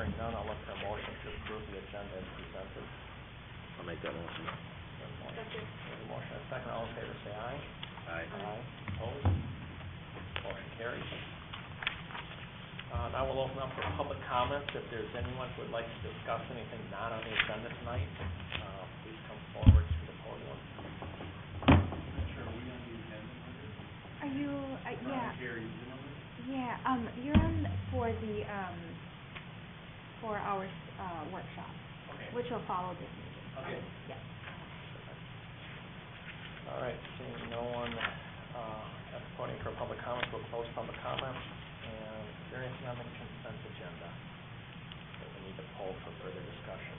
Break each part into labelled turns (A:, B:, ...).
A: Hearing none, I'll look for a motion to approve the agenda as presented.
B: I'll make that motion.
A: There's a motion and a second. All in favor, say aye.
B: Aye.
A: Aye. Opposed? Motion carries. Now we'll open up for public comments. If there's anyone who would like to discuss anything not on the agenda tonight, please come forward to the podium.
C: Sure, are we on the agenda?
D: Are you, yeah.
C: Gary, you know this?
D: Yeah, you're on for the, 4-hour, workshop,
A: Okay.
D: which will follow this meeting.
A: Okay.
D: Yes.
A: All right, seeing no one at the podium for public comments, we'll close public comments. And is there anything on the consent agenda that we need to poll for further discussion?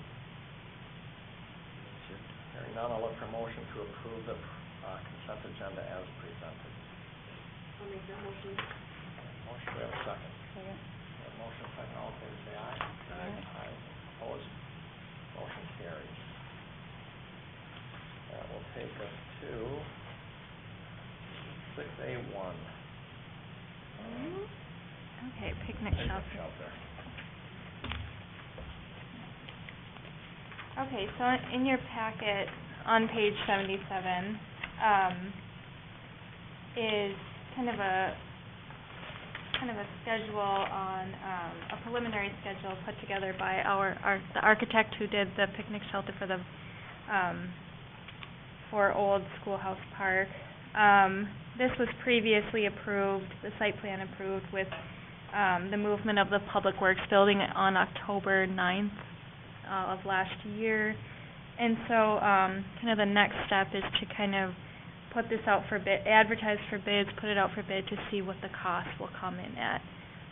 A: Hearing none, I'll look for a motion to approve the consent agenda as presented.
E: I'll make that motion.
A: Motion, we have a second.
D: Second.
A: We have a motion, second, all in favor, say aye.
D: Aye.
A: Aye. Opposed? Motion carries. That will take us to 6A1.
D: Okay, picnic shelter. Okay, so in your packet on page 77 is kind of a schedule on a preliminary schedule put together by the architect who did the picnic shelter for Old Schoolhouse Park. This was previously approved, the site plan approved with the movement of the Public Works building on October 9th of last year. And so kind of the next step is to kind of put this out for bid, advertise for bids, put it out for bid to see what the cost will come in at.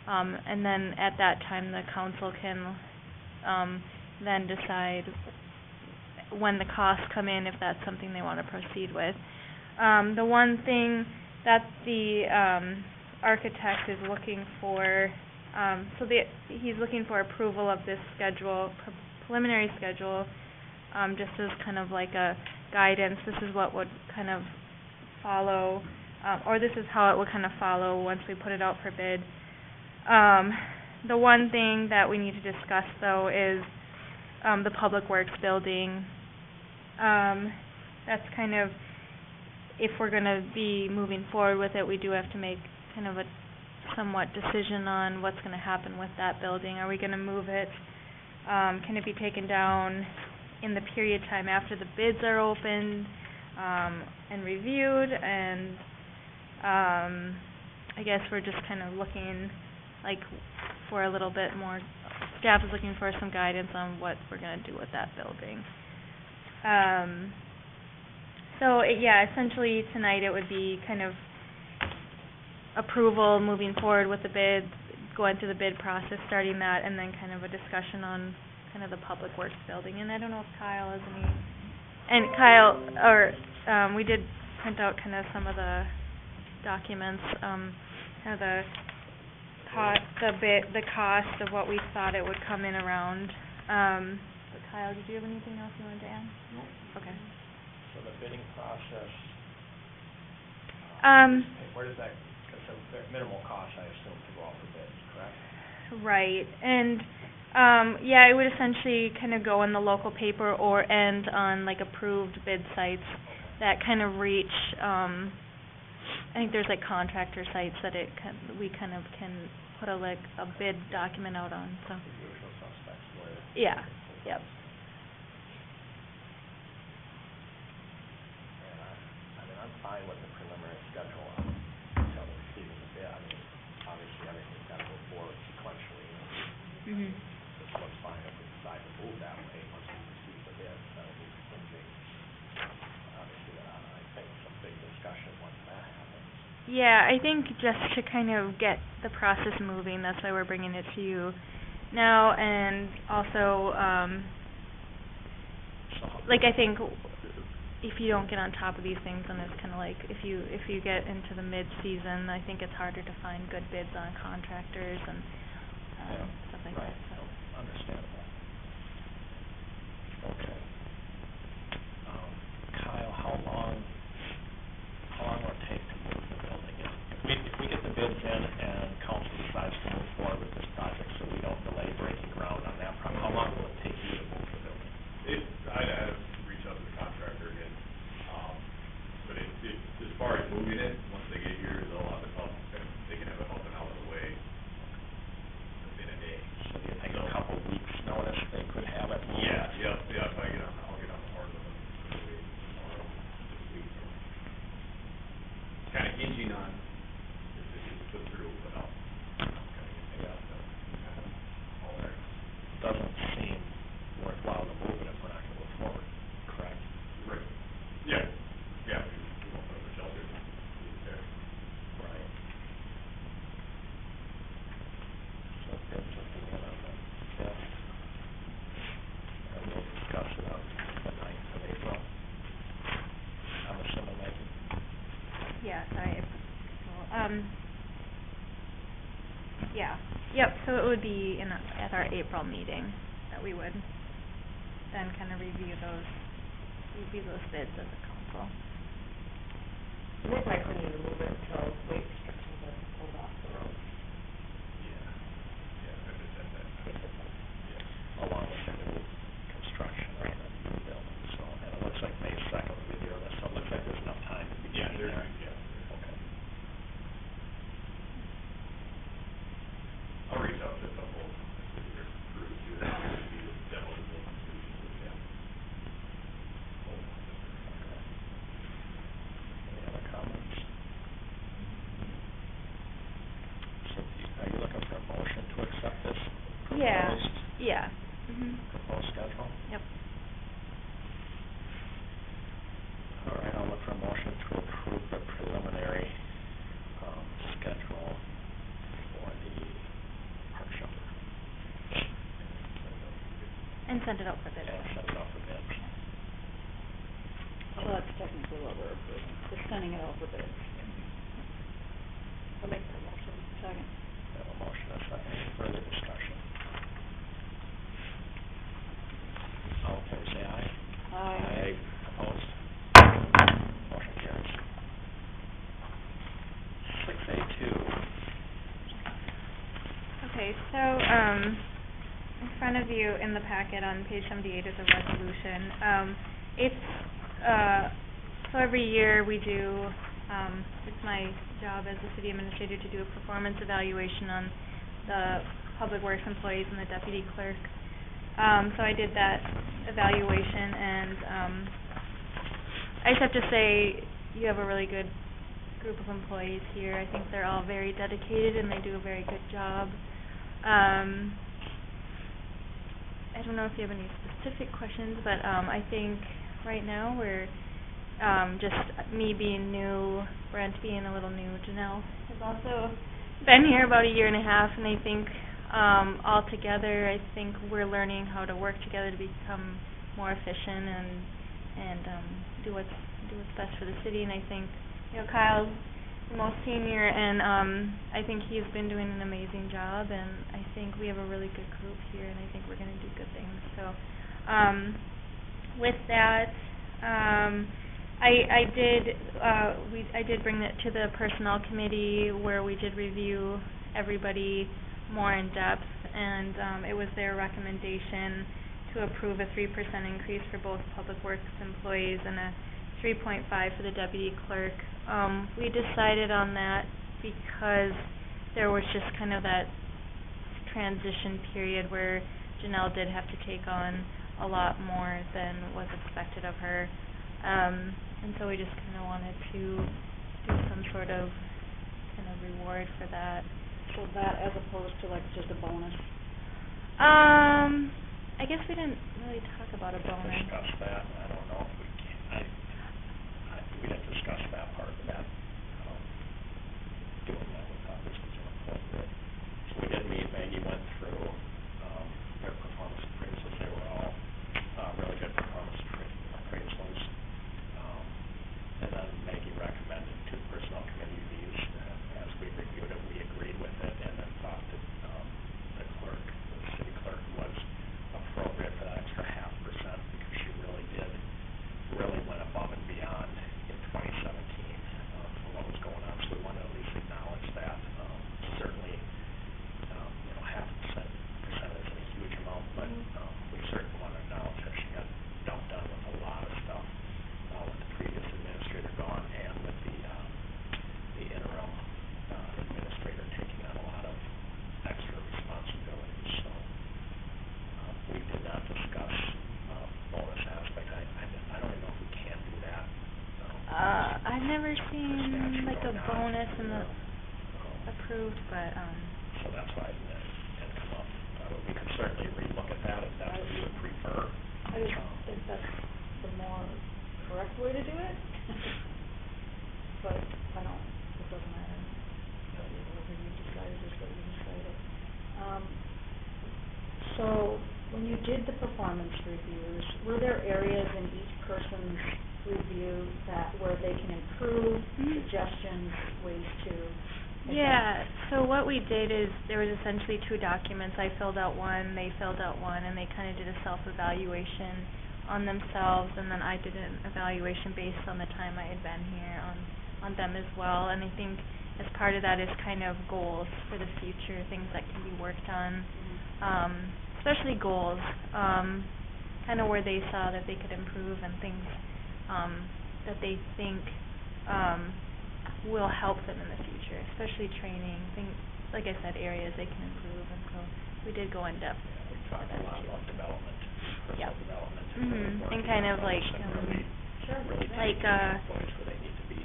D: And then at that time the council can then decide when the costs come in if that's something they want to proceed with. The one thing that the architect is looking for, he's looking for approval of this schedule, preliminary schedule, just as kind of like a guidance. This is what would kind of follow, or this is how it would kind of follow once we put it out for bid. The one thing that we need to discuss, though, is the Public Works building. That's kind of, if we're going to be moving forward with it, we do have to make kind of a somewhat decision on what's going to happen with that building. Are we going to move it? Can it be taken down in the period time after the bids are opened and reviewed? And I guess we're just kind of looking like for a little bit more. Staff is looking for some guidance on what we're going to do with that building. Essentially tonight it would be kind of approval, moving forward with the bids, going through the bid process, starting that, and then kind of a discussion on kind of the Public Works building. And I don't know if Kyle has any, and Kyle, we did print out kind of some of the documents, kind of the cost of what we thought it would come in around. But Kyle, did you have anything else you wanted to add?
C: No.
D: Okay.
A: So the bidding process, where does that, because there's minimal cost, I assume, to go out for bids, correct?
D: Right. And it would essentially kind of go in the local paper or end on like approved bid sites that kind of reach, I think there's like contractor sites that we kind of can put a bid document out on. So.
A: The usual suspects where.
D: Yeah. Yep.
A: I'm fine with the preliminary schedule until receiving the bid. I mean, obviously everything's got to go forward sequentially.
D: Mhm.
A: This looks fine if we decide to move that way once we receive the bid. That'll be something, obviously, I think some big discussion once that happens.
D: Yeah, I think just to kind of get the process moving, that's why we're bringing it to you now. And also, I think if you don't get on top of these things, then it's kind of like if you get into the mid-season, I think it's harder to find good bids on contractors and stuff like
A: right.
D: that. So.
A: Understandable. Okay. Kyle, how long will it take to move the building? If we get the bids in and council decides to move forward with this project, so we don't delay breaking ground on
D: Yep, so it would be at our April meeting that we would then kind of review those bids as a council.
E: And they probably couldn't even move it until weight restrictions are pulled off the road.
A: Along with the new construction on the new building, so, and it looks like May 2nd will be there, so it looks like there's enough time to be changing there. Okay.
C: I'll reach out to a couple of their crews here, to see if demo is open solutions with them.
A: Any other comments? So, are you looking for a motion to accept this
D: Yeah.
A: proposed,
D: Yeah. Mhm.
A: proposed schedule?
D: Yep.
A: All right, I'll look for a motion to approve the preliminary, schedule for the park shelter.
D: And send it out for bid.
A: And send it out for bids.
F: Well, that's technically what we're approving, just sending it out for bids.
E: I'll make that motion.
F: Second.
A: We have a motion, and a second, any further discussion? All in favor, say aye.
F: Aye.
A: Opposed? Motion carries. 6A2.
D: Okay, so, in front of you in the packet on page 78 is a resolution. So every year we do, it's my job as the city administrator to do a performance evaluation on the public works employees and the deputy clerk. So I did that evaluation, and I just have to say, you have a really good group of employees here. I think they're all very dedicated and they do a very good job. I don't know if you have any specific questions, but I think right now we're just me being new, Brent being a little new, Janelle has also been here about a year and a half, and I think all together, I think we're learning how to work together to become more efficient and do what's best for the city. And I think, you know, Kyle's the most senior, and I think he's been doing an amazing job, and I think we have a really good group here, and I think we're going to do good things. So with that, I did bring that to the personnel committee where we did review everybody more in depth, and it was their recommendation to approve a 3% increase for both public works employees and a 3.5 for the deputy clerk. We decided on that because there was just kind of that transition period where Janelle did have to take on a lot more than was expected of her. And so we just kind of wanted to do some sort of kind of reward for that.
F: So that as opposed to like just a bonus?
D: I guess we didn't really talk about a bonus.
A: Discuss that, I don't know if we can, we didn't discuss that part of that, doing that with others was inappropriate. So we did meet, Maggie went through, their performance appraisals, they were all, really good performance appraisals. And then Maggie recommended to the personnel committee these, as we reviewed it, we agreed with it, and then thought that, the clerk, the city clerk was appropriate for that extra 0.5% because she really went above and beyond in 2017, for what was going on, so we want to at least acknowledge that. Certainly, 0.5% isn't a huge amount, but, we certainly want to acknowledge that she got dumped on with a lot of stuff, with the previous administrator gone and with the interim, administrator taking on a lot of extra responsibilities, so, we did not discuss, bonus aspect. I don't even know if we can do that.
D: I've never seen like a bonus in the approved, but
A: So that's why it didn't come up. We could certainly relook at that if that's what you would prefer.
F: I just think that's the more correct way to do it. But it doesn't matter. Whatever you decided is what you decided. So when you did the performance reviews, were there areas in each person's review where they can improve, suggestions, ways to
D: Yeah, so what we did is, there was essentially two documents. I filled out one, they filled out one, and they kind of did a self-evaluation on themselves, and then I did an evaluation based on the time I had been here on them as well. And I think as part of that is kind of goals for the future, things that can be worked on, especially goals, kind of where they saw that they could improve and things that they think will help them in the future, especially training, things, like I said, areas they can improve, and so we did go in depth.
A: We talked a lot about development,
D: Yep.
A: personal development.
D: And kind of like,
A: Really
D: like,
A: taking employees where they need to be.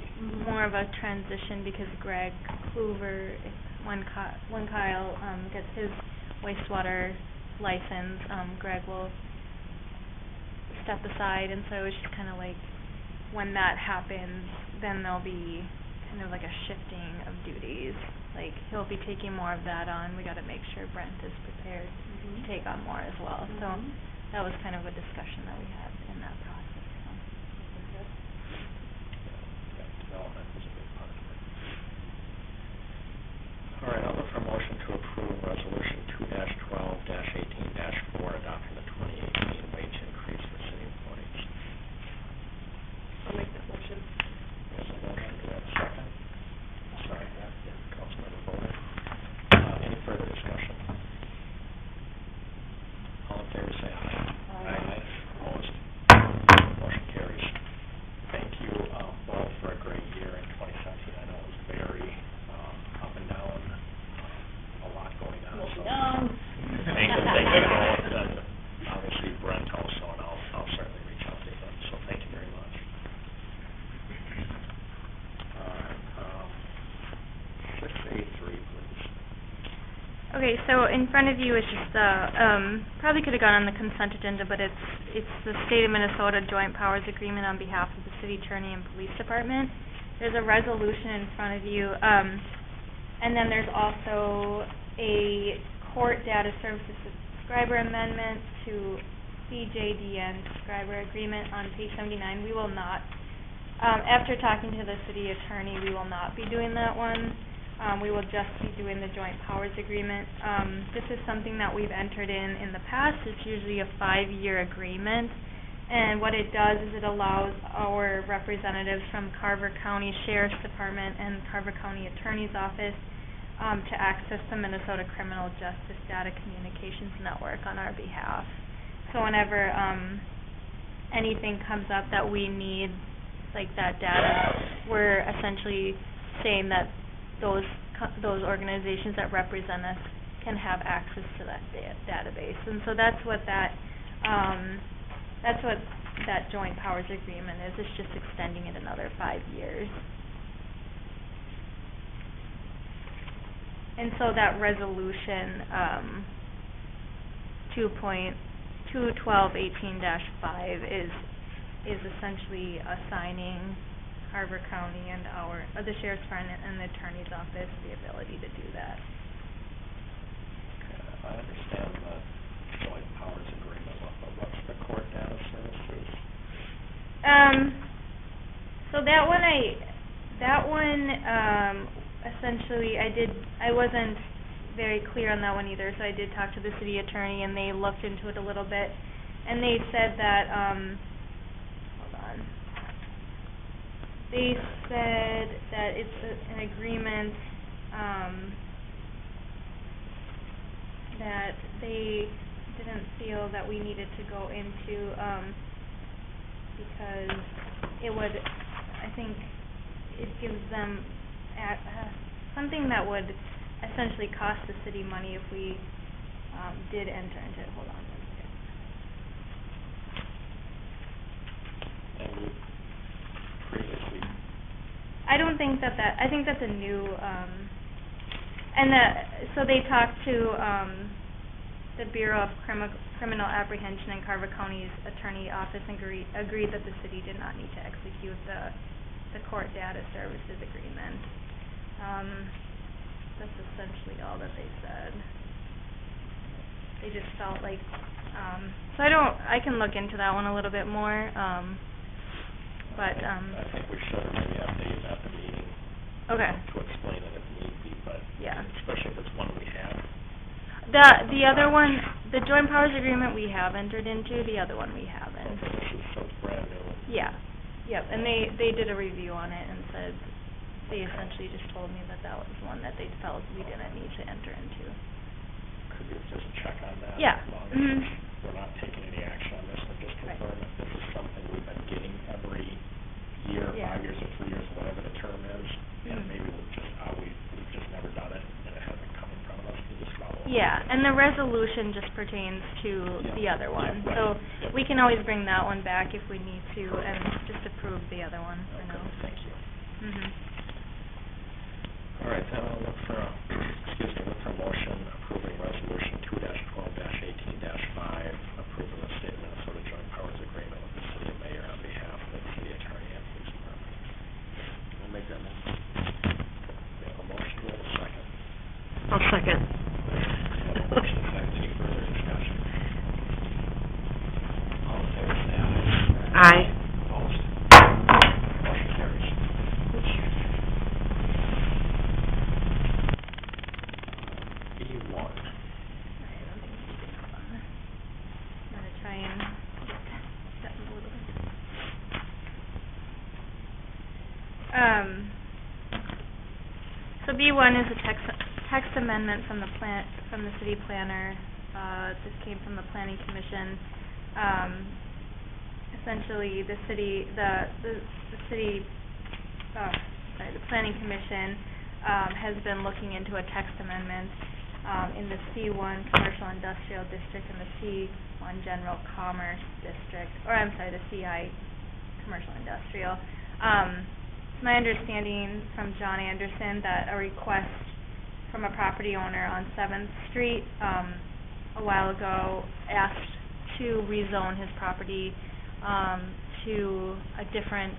D: more of a transition, because Greg Kluver, when Kyle gets his wastewater license, Greg will step aside, and so it's just kind of like, when that happens, then there'll be kind of like a shifting of duties. Like, he'll be taking more of that on. We got to make sure Brent is prepared to take on more as well. So that was kind of a discussion that we had in that process. So.
A: Yeah, development was a big part of it. All right, I'll look for a motion to approve resolution 2-12-18-4, adopting the 2018 wage increase for city employees.
E: I'll make that motion.
A: There's a motion, do we have a second? Sorry, Councilmember Bowman. Any further discussion? All in favor, say aye.
F: Aye.
A: Opposed? Motion carries. Thank you, both, for a great year in 2017. I know it was very up and down, a lot going on. So thank you both, and obviously Brent also, and I'll certainly reach out to him. So thank you very much. All right, 6A3, please.
D: Okay, so in front of you is just probably could have gone on the consent agenda, but it's the State of Minnesota Joint Powers Agreement on behalf of the City Attorney and Police Department. There's a resolution in front of you, and then there's also a court data services subscriber amendment to CJDN subscriber agreement on page 79. We will not, after talking to the city attorney, we will not be doing that one. We will just be doing the joint powers agreement. This is something that we've entered in the past. It's usually a 5-year agreement. And what it does is it allows our representatives from Carver County Sheriff's Department and Carver County Attorney's Office to access the Minnesota Criminal Justice Data Communications Network on our behalf. So whenever anything comes up that we need, like that data, we're essentially saying that those organizations that represent us can have access to that database. And so that's what that joint powers agreement is. It's just extending it another 5 years. And so that resolution 2.21218-5 is essentially assigning Carver County and the Sheriff's Department and the Attorney's Office the ability to do that.
A: Okay, I understand the joint powers agreement, but what's the court data services?
D: So that one essentially I wasn't very clear on that one either, so I did talk to the city attorney and they looked into it a little bit, and they said that hold on. They said that it's an agreement that they didn't feel that we needed to go into because it would, I think, it gives them something that would essentially cost the city money if we did enter into it. Hold on one second.
A: And we previously...
D: I don't think that I think that's a new, so they talked to the Bureau of Criminal Apprehension in Carver County's Attorney Office and agreed that the city did not need to execute the court data services agreement. That's essentially all that they said. They just felt like, so I can look into that one a little bit more, but
A: I think we should maybe have Dave at the meeting.
D: Okay.
A: To explain it if need be, but
D: Yeah.
A: especially if it's one we have.
D: The other one, the joint powers agreement we have entered into, the other one we haven't.
A: Okay, this is, so it's brand new.
D: Yeah, yep, and they did a review on it and said, they essentially just told me that that was one that they felt we didn't need to enter into.
A: Could you just check on that?
D: Yeah.
A: As long
D: Mhm.
A: as we're not taking any action on this, and just
D: Right.
A: confirm if this is something we've been getting every year,
D: Yeah.
A: 5 years or 3 years, whatever the term is, and
D: Mhm.
A: maybe we've just never done it, and it hasn't come in front of us, to just follow up.
D: Yeah, and the resolution just pertains to
A: Yeah.
D: the other one,
A: Yeah, right.
D: so
A: Yep.
D: we can always bring that one back if we need to, and just approve the other one for
A: Okay,
D: now.
A: thank you.
D: Mhm.
A: All right, then I'll look for a motion approving resolution 2-12-18-5, approving the state of Minnesota joint powers agreement with the city of Mayor on behalf of the city attorney and police department.
B: I'll make that motion.
A: We have a motion, we have a second.
F: I'll second.
A: We have a motion, and a second, any further discussion? All in favor, say aye.
F: Aye.
A: Opposed? Motion carries. B1.
D: Alright, let me see this one. I'm gonna try and get that a little bit. So B1 is a text amendment from the city planner. This came from the planning commission. Essentially, the planning commission, has been looking into a text amendment, in the C1 commercial industrial district and the C1 general commerce district, the CI commercial industrial. It's my understanding from John Anderson that a request from a property owner on 7th Street, a while ago asked to rezone his property, to a different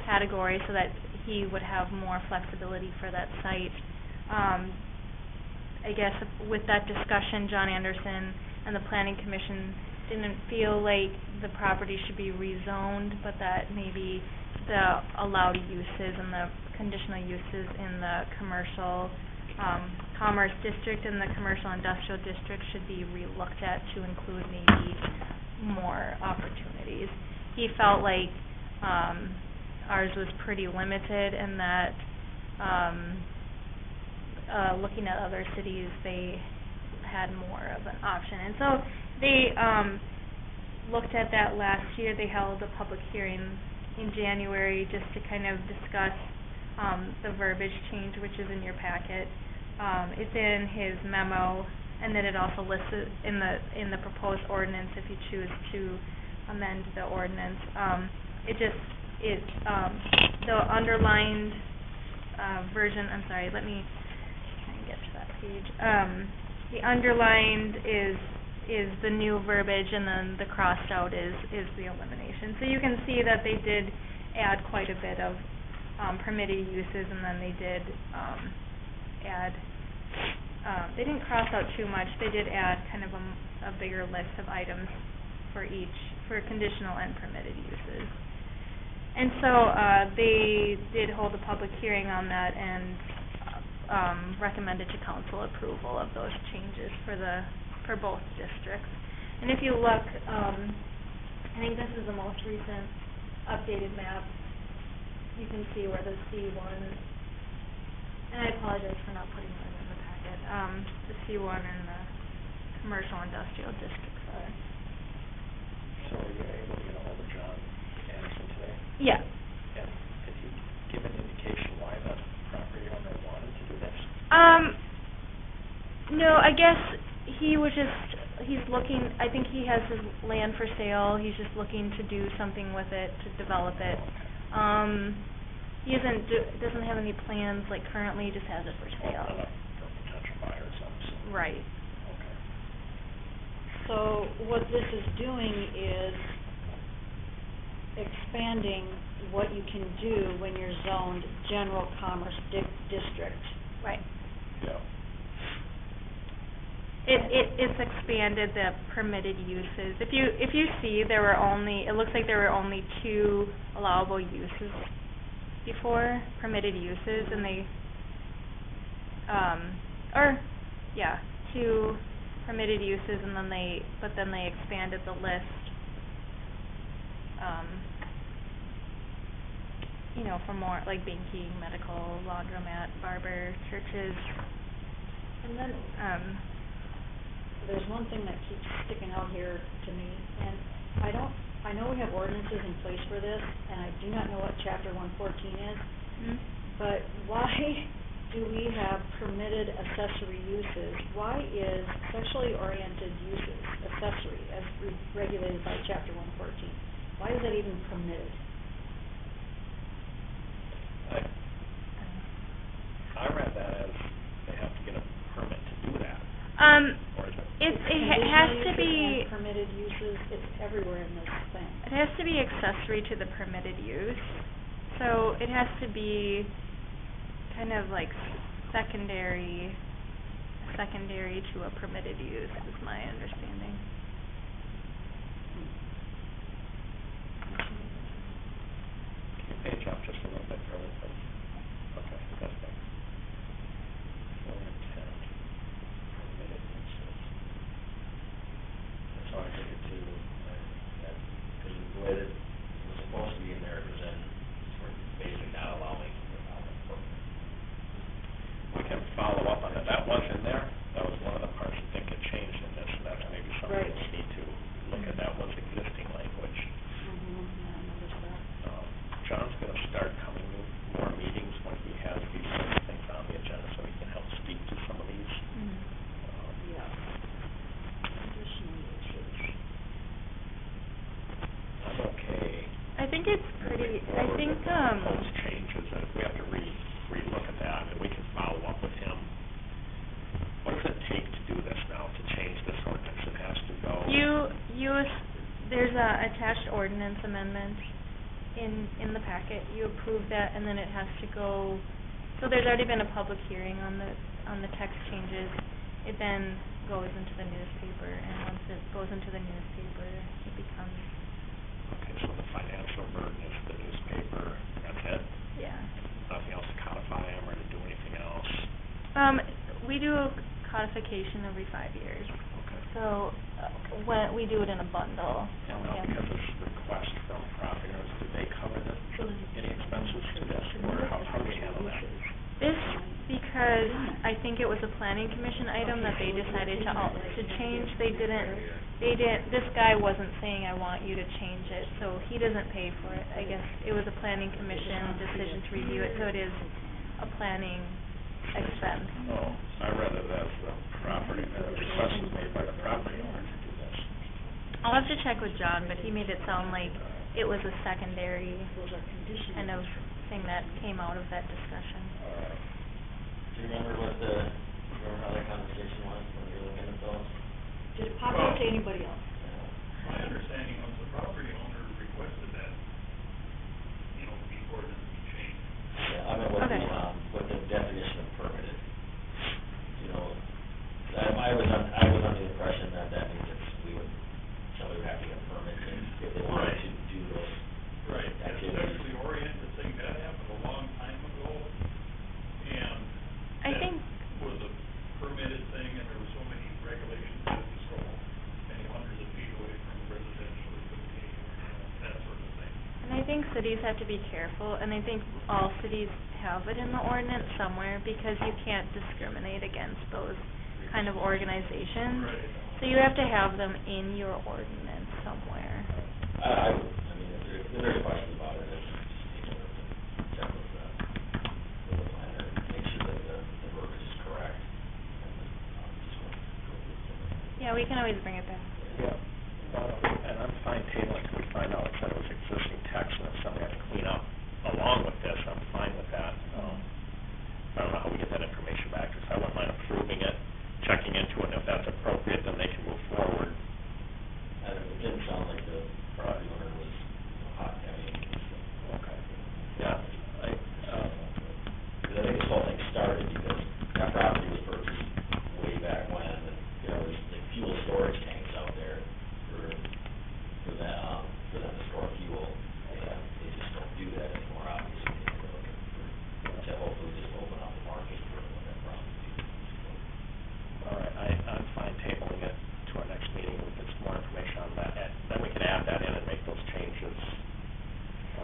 D: category so that he would have more flexibility for that site. I guess with that discussion, John Anderson and the planning commission didn't feel like the property should be rezoned, but that maybe the allowed uses and the conditional uses in the commercial, commerce district and the commercial industrial district should be re-looked at to include maybe more opportunities. He felt like, ours was pretty limited and that, looking at other cities, they had more of an option. And so they looked at that last year. They held a public hearing in January just to kind of discuss the verbiage change, which is in your packet. It's in his memo, and then it also lists it in the proposed ordinance if you choose to amend the ordinance. The underlined version, I'm sorry, let me try and get to that page. The underlined is the new verbiage, and then the crossed out is the elimination. So you can see that they did add quite a bit of permitted uses, and then they did add, they didn't cross out too much. They did add kind of a bigger list of items for conditional and permitted uses. And so they did hold a public hearing on that and recommended to council approval of those changes for both districts. And if you look, I think this is the most recent updated map. You can see where the C1, and I apologize for not putting that in the packet, the C1 and the commercial industrial districts are.
A: So were you able to get a hold of John Anderson today?
D: Yeah.
A: And did he give an indication why the property owner wanted to do this?
D: No, I guess he's looking, I think he has his land for sale. He's just looking to do something with it, to develop it. He doesn't have any plans like currently, he just has it for sale.
A: For potential buyers, obviously.
D: Right.
A: Okay.
F: So what this is doing is expanding what you can do when you're zoned general commerce district.
D: Right.
A: Yeah.
D: It's expanded the permitted uses. If you see, it looks like there were only 2 allowable uses before, permitted uses, and they, two permitted uses, and then they expanded the list, for more, like banking, medical, laundromat, barber, churches,
F: And then, there's one thing that keeps sticking out here to me, and I know we have ordinances in place for this, and I do not know what chapter 114 is, but why do we have permitted accessory uses? Why is sexually oriented uses accessory as regulated by chapter 114? Why is that even permitted?
A: I read that as they have to get a permit to do that, or is it?
D: It has to
F: Conditional
D: be,
F: uses and permitted uses, it's everywhere in this thing.
D: it has to be accessory to the permitted use, so it has to be kind of like secondary to a permitted use, is my understanding.
A: Can you page up just a little bit further, please? Okay, that's better. For intent, permitted uses.
B: That's all I figured too, that, because the way that it was supposed to be in there, because then we're basically not allowing without a permit.
A: We can follow up on it. That was in there. That was one of the parts I think it changed in this, and that's maybe something
F: Right.
A: we need to look at. That was existing language.
F: Yeah, I noticed that.
A: John's gonna start coming to more meetings when he has these sorts of things on the agenda, so he can help speak to some of these.
F: Yeah. Conditional uses.
A: I'm okay.
D: I think it's pretty,
A: moving
D: I
A: forward
D: think,
A: with the proposed changes, and if we have to re-look at that, and we can follow up with him. What does it take to do this now, to change this ordinance? It has to go.
D: there's a attached ordinance amendment in the packet. You approve that, and then it has to go, so there's already been a public hearing on the text changes. It then goes into the newspaper, and once it goes into the newspaper, it becomes,
A: Okay, so the financial burden is the newspaper, that's it?
D: yeah.
A: Nothing else to codify them or to do anything else?
D: We do a codification every 5 years,
A: Okay.
D: so when we do it in a bundle. So we
A: Now,
D: have-
A: because it's request from property owners, do they cover any expenses to this, or how do we handle that?
D: This, because I think it was a planning commission item that they decided to change, this guy wasn't saying, I want you to change it, so he doesn't pay for it. I guess it was a planning commission decision to review it, so it is a planning expense.
A: Oh, I read it as the property, the request was made by the property owner to do this.
D: I'll have to check with John, but he made it sound like it was a secondary
F: Those are conditional.
D: kind of thing that came out of that discussion.
B: Do you remember how that conversation was when you were looking at those?
F: Did it pop up to anybody else?
C: My understanding was the property owner requested that, before this be changed.
B: Yeah, I mean,
D: Okay.
B: With the definition of permitted, I was under the impression that means somebody would have to get a permit if they wanted to do those
C: Right, that
B: activities.
C: sexually oriented thing, that happened a long time ago, and
D: I
C: that
D: think,
C: was a permitted thing, and there were so many regulations that was so many hundreds of feet away from residential, it could be, that sort of thing.
D: and I think cities have to be careful, and I think all cities have it in the ordinance somewhere, because you can't discriminate against those kind of organizations.
C: Right.
D: So you have to have them in your ordinance somewhere.
B: I mean, if there's questions about it, it's just need to check with the planner, and make sure that the verbiage is correct, and just go through it.
D: Yeah, we can always bring it back.
A: Yeah. And I'm fine tabling till we find out, it said it was existing text, and if somebody had to clean up along with this, I'm fine with that. I don't know how we get that information back, because I wouldn't mind approving it, checking into it, and if that's appropriate, then they can move forward.
B: It didn't sound like the property owner was hot and heavy against it.
A: Okay. Yeah,
B: Because I think this whole thing started because that property was purchased way back when, and there was like fuel storage tanks out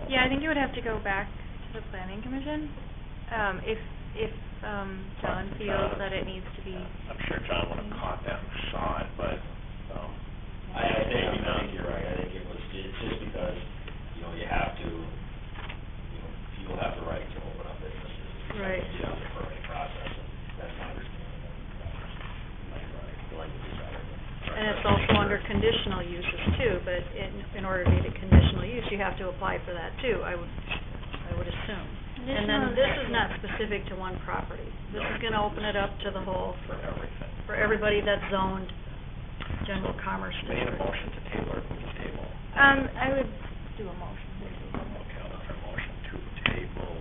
D: Yeah, I think it would have to go back to the planning commission, if John feels that it needs to be.
A: I'm sure John would have caught that and saw it, but,
B: I
A: maybe not.
B: think you're right, I think it's just because, you have to, people have the right to open up businesses.
F: Right.
B: Get on the permitting process, and that's my understanding of that. The language is better.
F: And it's also under conditional uses too, but in order to get a conditional use, you have to apply for that too, I would assume. And then this is not specific to one property. This is gonna open it up to the whole,
A: For everything.
F: for everybody that's zoned general commerce
A: Made a
F: district.
A: motion to table or would you table?
D: I would do a motion.
A: Okay, I'll look for a motion to table,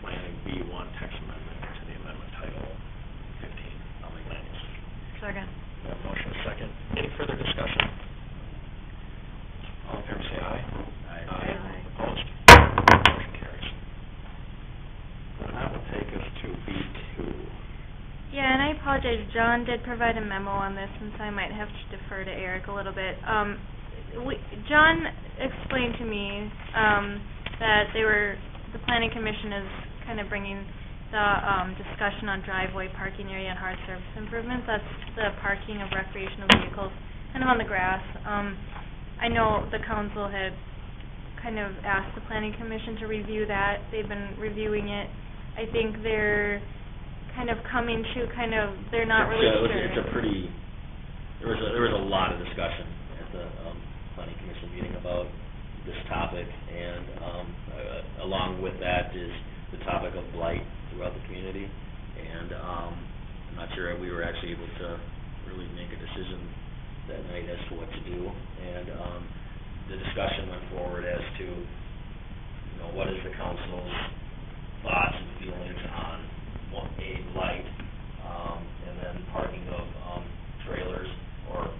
A: planning B1 text amendment to the amendment title 15 on the land use.
F: Second.
A: We have motion second. Any further discussion? All in favor say aye.
F: Aye.
A: Opposed? Motion carries. And that will take us to B2.
D: Yeah, and I apologize, John did provide a memo on this, and so I might have to defer to Eric a little bit. John explained to me, that the planning commission is kind of bringing the, discussion on driveway parking area and hard surface improvements. That's the parking of recreational vehicles, kind of on the grass. I know the council had kind of asked the planning commission to review that. They've been reviewing it. I think they're kind of coming to they're not really sure.
B: It's a pretty, there was a lot of discussion at the, planning commission meeting about this topic, and, along with that is the topic of blight throughout the community, and, I'm not sure we were actually able to really make a decision that night as to what to do, and, the discussion went forward as to, what is the council's thoughts and feelings on blight, and then parking of, trailers or,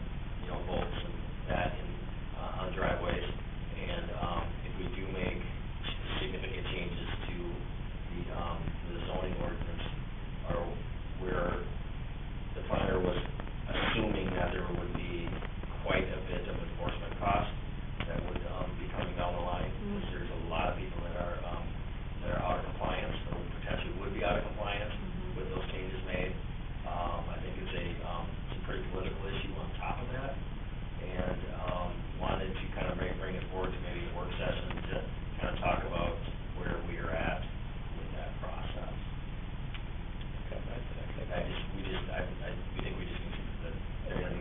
B: boats and that on driveways, and, if we do make significant changes to the zoning ordinance, or where the planner was assuming that there would be quite a bit of enforcement cost that would, be coming down the line, because there's a lot of people that are out of compliance, or potentially would be out of compliance with those changes made. I think it's a pretty political issue on top of that, and, wanted to kind of bring it forward to maybe a work session to kind of talk about where we are at with that process.
A: Okay,
B: We think we just need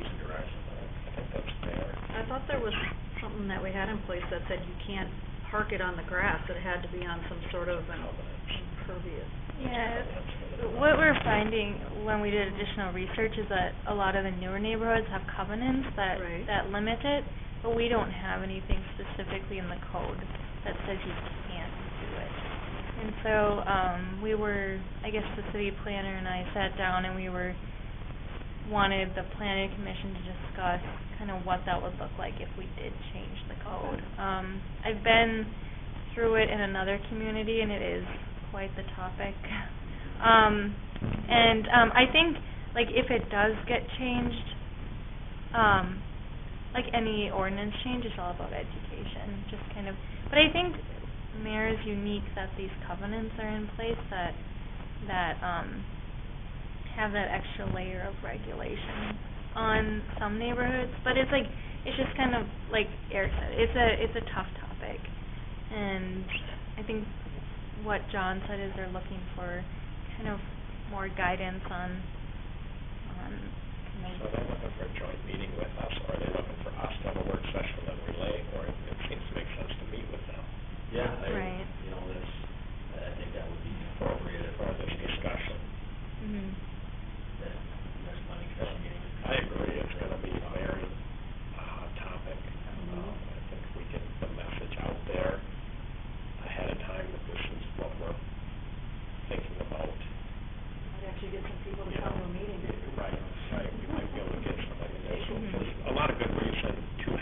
B: some direction, but
A: I think that's fair.
F: I thought there was something that we had in place that said you can't park it on the grass, it had to be on some sort of an impervious.
D: Yeah, what we're finding when we did additional research is that a lot of the newer neighborhoods have covenants that
F: Right.
D: that limit it, but we don't have anything specifically in the code that says you can't do it. And so, I guess the city planner and I sat down and wanted the planning commission to discuss kind of what that would look like if we did change the code. I've been through it in another community, and it is quite the topic. I think, if it does get changed, any ordinance change is all about education, just kind of, but I think Mayor is unique that these covenants are in place that have that extra layer of regulation on some neighborhoods, but it's just kind of like Eric said, it's a tough topic, and I think what John said is they're looking for kind of more guidance on
A: So they're looking for a joint meeting with us, or are they looking for us to have a work session that relay, or it seems to make sense to meet with them
B: yeah,
D: Right.
B: I think that would be appropriate
A: for this discussion?
D: Mhm.
B: Next planning commission meeting.
A: I agree, it's gonna be a very hot topic. I think if we get the message out there ahead of time that this is what we're thinking about.
F: Might actually get some people to come to a meeting.
A: Right, we might be able to get somebody initial, because a lot of good reason to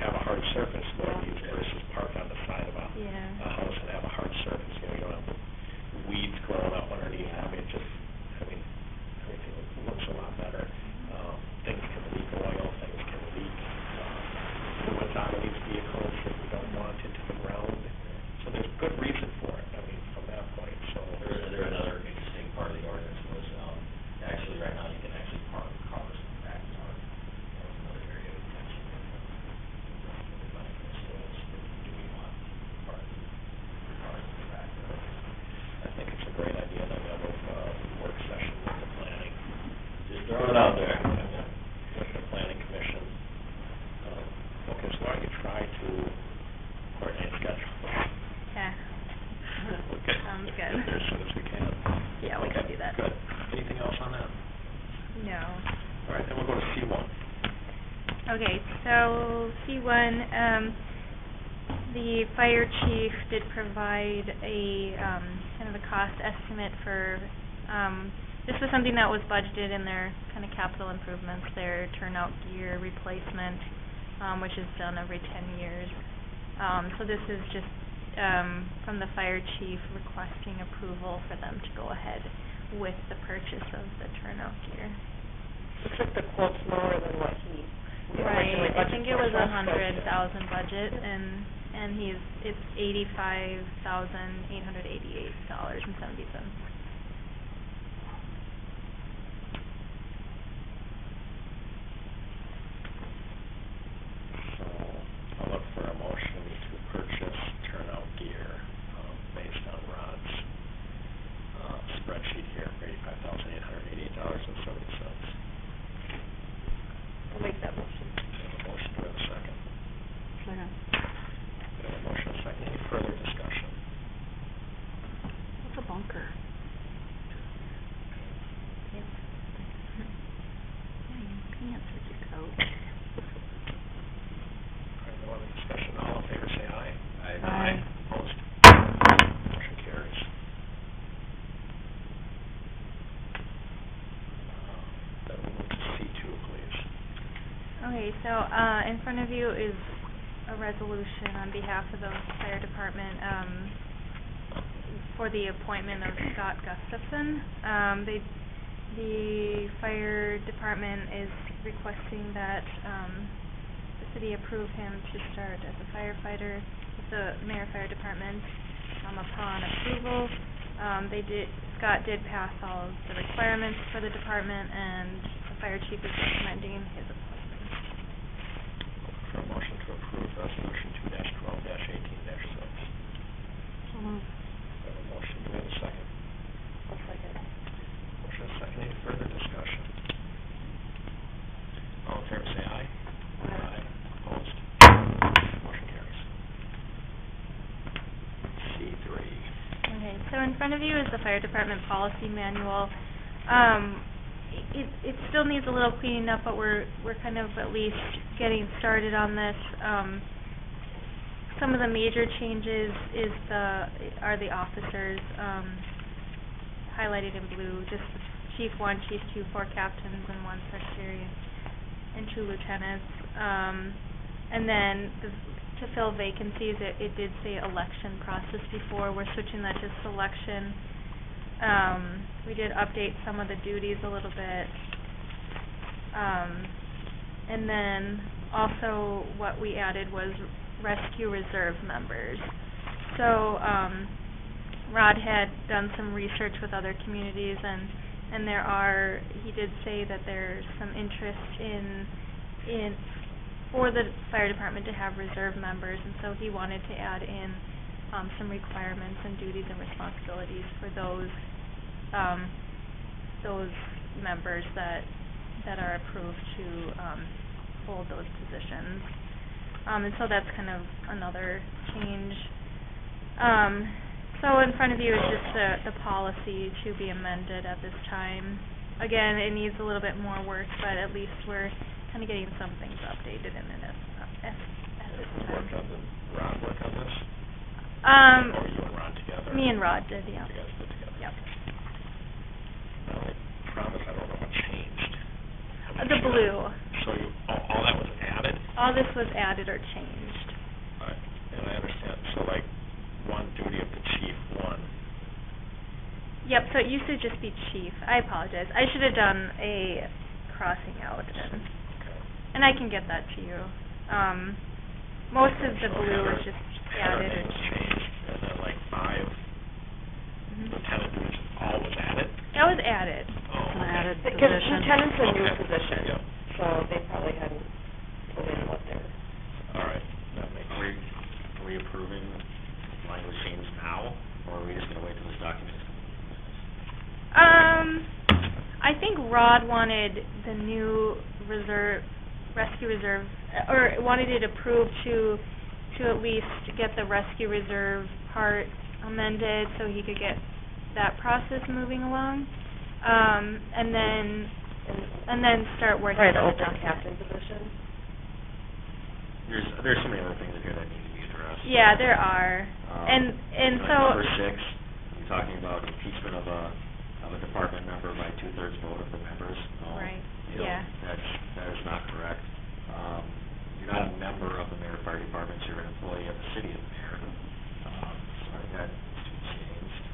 D: one, the fire chief did provide a, kind of a cost estimate for, this was something that was budgeted in their kind of capital improvements, their turnout gear replacement, which is done every 10 years. So this is just, from the fire chief requesting approval for them to go ahead with the purchase of the turnout gear.
E: Looks like the quote's lower than what he originally budgeted.
D: I think it was
E: for.
D: $100,000 budget, and it's $85,888.70.
A: So I'll look for a motion to purchase turnout gear, based on Rod's, spreadsheet here, for $85,888.70.
E: I'll make that motion.
A: We have a motion, do we have a second?
F: Second.
A: We have a motion, a second, any further discussion?
F: What's a bunker? Pants with your coat.
A: All right, no other discussion, all in favor say aye.
F: Aye.
A: Opposed? Motion carries. Then we'll move to C2, please.
D: Okay, so, in front of you is a resolution on behalf of the fire department, for the appointment of Scott Gustafson. The fire department is requesting that, the city approve him to start as a firefighter with the Mayor Fire Department, upon approval. Scott did pass all of the requirements for the department, and the fire chief is recommending his appointment.
A: For a motion to approve resolution 2-12-18-6.
F: So moved.
A: We have a motion, do we have a second?
E: I'll second.
A: Motion is second, any further discussion? All in favor say aye.
E: Aye.
A: Opposed? Motion carries. C3.
D: Okay, so in front of you is the fire department policy manual. It still needs a little cleaning up, but we're kind of at least getting started on this. Some of the major changes are the officers, highlighted in blue, just Chief 1, Chief 2, 4 captains, and 1 secretary, and 2 lieutenants. And then to fill vacancies, it did say election process before. We're switching that to selection. We did update some of the duties a little bit. And then also what we added was rescue reserve members. So Rod had done some research with other communities, and he did say that there's some interest in for the fire department to have reserve members, and so he wanted to add in some requirements and duties and responsibilities for those members that are approved to hold those positions. And so that's kind of another change. So in front of you is just the policy to be amended at this time. Again, it needs a little bit more work, but at least we're kind of getting some things updated in it at this time.
A: Rod work on this? Or you and Rod together?
D: Me and Rod did, yeah.
A: You guys did together?
D: Yep.
A: Now, I promise I don't know what changed.
D: The blue.
A: So all that was added?
D: All this was added or changed.
A: All right, and I understand. So like one duty of the chief, one.
D: Yep, so it used to just be chief. I apologize. I should have done a crossing out, and I can get that to you. Most of the blue was just added or
A: was changed, and then like 5 lieutenant duties, all was added?
D: That was added.
A: Oh,
F: An added
E: Because
F: position.
E: lieutenant's a new
A: Okay.
E: position,
A: Yep.
E: so they probably hadn't put in what they're.
A: All right, that makes sense.
B: Are we approving language change now, or are we just gonna wait till this document is
D: I think Rod wanted the new rescue reserve, or wanted it approved to at least get the rescue reserve part amended so he could get that process moving along, and then start working
E: Right,
D: on the
E: open
D: document.
E: captain position.
B: there's so many other things in here that need to be addressed.
D: Yeah, there are. And
B: like
D: so.
B: Number 6, you're talking about impeachment of a department member by 2/3 vote of the members. No,
D: Right,
B: you know,
D: yeah.
B: that is not correct. You're not a member of the mayor fire department, you're an employee of the city of the mayor. So I think that needs to be changed.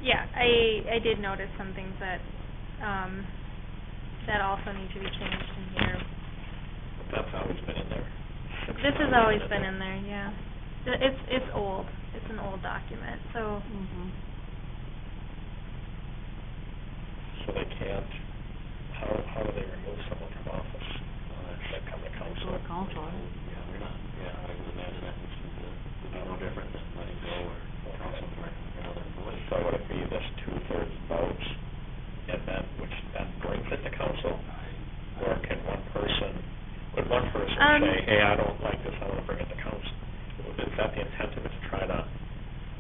D: Yeah, I did notice some things that that also need to be changed in here.
A: That's always been in there.
D: This has always been in there, yeah. It's old. It's an old document, so.
A: So they can't, how do they remove someone from office? They come to council?
B: Yeah, we're not, I would imagine that would be no different than letting go or council directing another employee.
A: So would it be this 2/3 votes, and then, which then brings it to council? Or could one person say, hey, I don't like this, I want to bring it to council? Is that the intent of it, to try to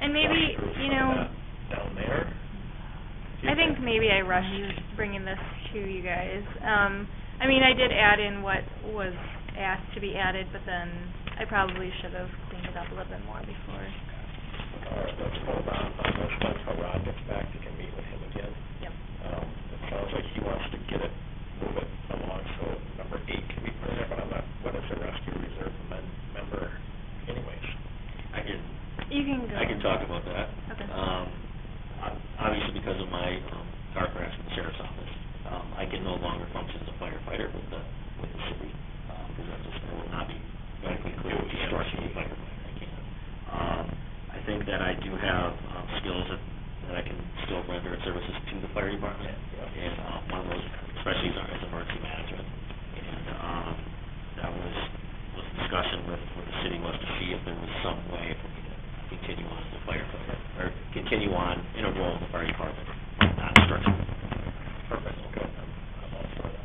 D: And maybe,
A: rush through
D: you
A: some of
D: know,
A: that down there? Do you
D: I think maybe I rushed bringing this to you guys. I mean, I did add in what was asked to be added, but then I probably should have cleaned it up a little bit more before.
A: All right, let's hold on this until Rod gets back, you can meet with him again.
D: Yep.
A: It sounds like he wants to move it along, so number 8 can be put in there, but I'm not, what is the rescue reserve member anyways?
D: You can go.
B: I can talk about that.
D: Okay.
B: Obviously, because of my car crash in the sheriff's office, I can no longer function as a firefighter with the city, because I will not be medically cleared to be a firefighter. I can't. I think that I do have skills that I can still render services to the fire department, and one of those especially is emergency management, and that was discussion with the city was to see if there was some way for me to continue on as a firefighter, or continue on in a role in the fire department, not structure.
A: Perfect, okay, I'm all for that.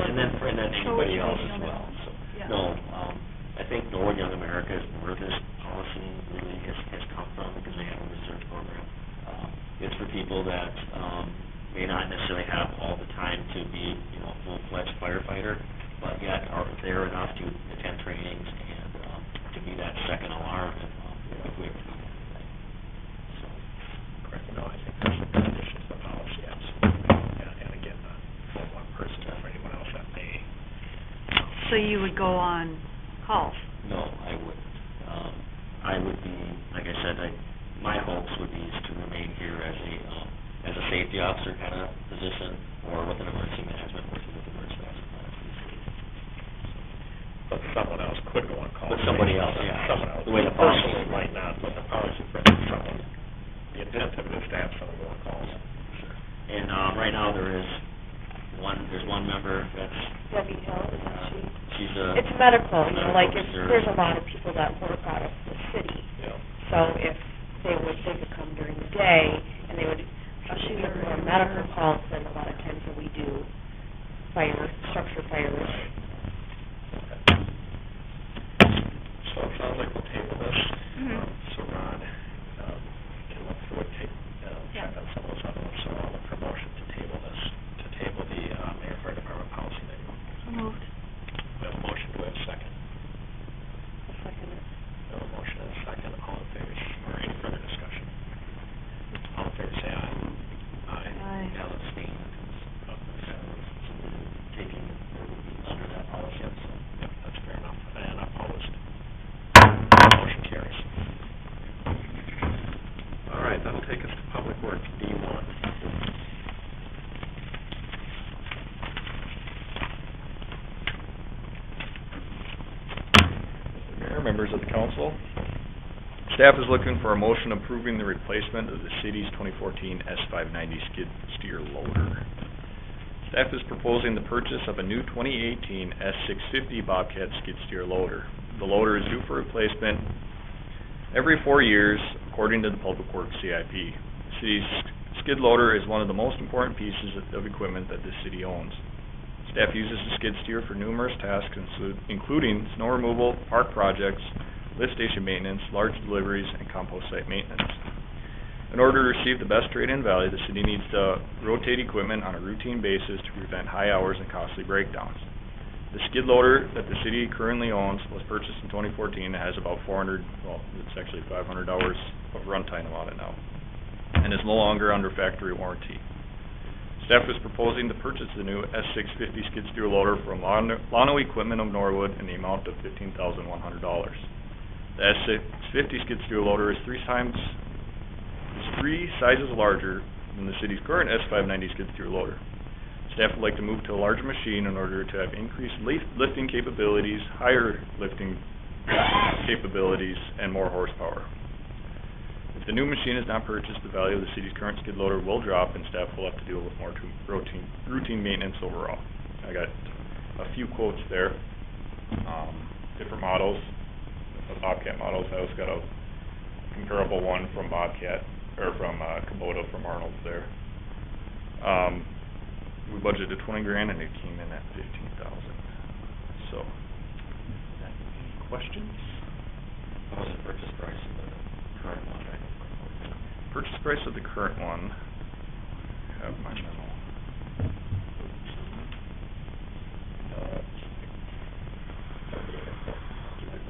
B: And then anybody else as well, so,
F: Yeah.
B: no, I think Norwood Young America is where this policy really has come from, because they have a research program. It's for people that, may not necessarily have all the time to be, a full-fledged firefighter, but yet are there enough to attend trainings and, to be that second alarm if we ever need anything. So,
A: Correct, no, I think that's a good addition to the policy, absolutely. And again, for one person or for anyone else that may.
G: So you would go on calls?
B: no, I wouldn't. I would be, like I said, my hopes would be to remain here as a safety officer kind of position, or with an emergency management, working with emergency management.
A: But someone else could go on call.
B: But somebody else, yeah.
A: Someone else.
B: The way the policy
A: Personally
B: is.
A: might not, but the policy for someone, the intent of it is to have someone go on calls.
B: And, right now, there's one member that's,
E: Debbie Hill, isn't she?
B: she's
E: It's medical, like,
B: reserve.
E: there's a lot of people that work out of the city.
A: Yeah.
E: So if they could come during the day, and they would, she would more medical calls than a lot of times when we do structure fires.
A: So it sounds like we'll table this.
D: Mhm.
A: So Ron, can look through it, check on some of those other ones, so I'll look for a motion to table this, to table the, mayor fire department policy manual.
D: So moved.
A: We have a motion, do we have a second?
E: Second it.
A: We have a motion and a second, all in favor, or any further discussion? All in favor, say aye. Aye.
B: I'll abstain, taking, under that policy, so.
A: Yep, that's fair enough, and opposed. Motion carries. All right, that'll take us to Public Works, D1.
H: Mayor, members of the council, staff is looking for a motion approving the replacement of the city's 2014 S590 skid steer loader. Staff is proposing the purchase of a new 2018 S650 Bobcat skid steer loader. The loader is due for replacement every 4 years, according to the Public Works CIP. The city's skid loader is one of the most important pieces of equipment that the city owns. Staff uses the skid steer for numerous tasks, including snow removal, park projects, lift station maintenance, large deliveries, and compost site maintenance. In order to receive the best trade-in value, the city needs to rotate equipment on a routine basis to prevent high hours and costly breakdowns. The skid loader that the city currently owns was purchased in 2014, it has about 400, well, it's actually 500 hours of runtime on it now, and is no longer under factory warranty. Staff is proposing to purchase the new S650 skid steer loader from Lano Equipment of Norwood in the amount of $15,100. The S650 skid steer loader is three sizes larger than the city's current S590 skid steer loader. Staff would like to move to a larger machine in order to have increased lifting capabilities, higher lifting capabilities, and more horsepower. If the new machine is not purchased, the value of the city's current skid loader will drop, and staff will have to deal with more routine maintenance overall. I got a few quotes there, different models, the Bobcat models. I also got a comparable one from Bobcat, or from Kubota from Arnold's there. We budgeted $20,000 and it came in at $15,000. So, any questions?
B: What was the purchase price of the current one?
H: Purchase price of the current one, I have my memo.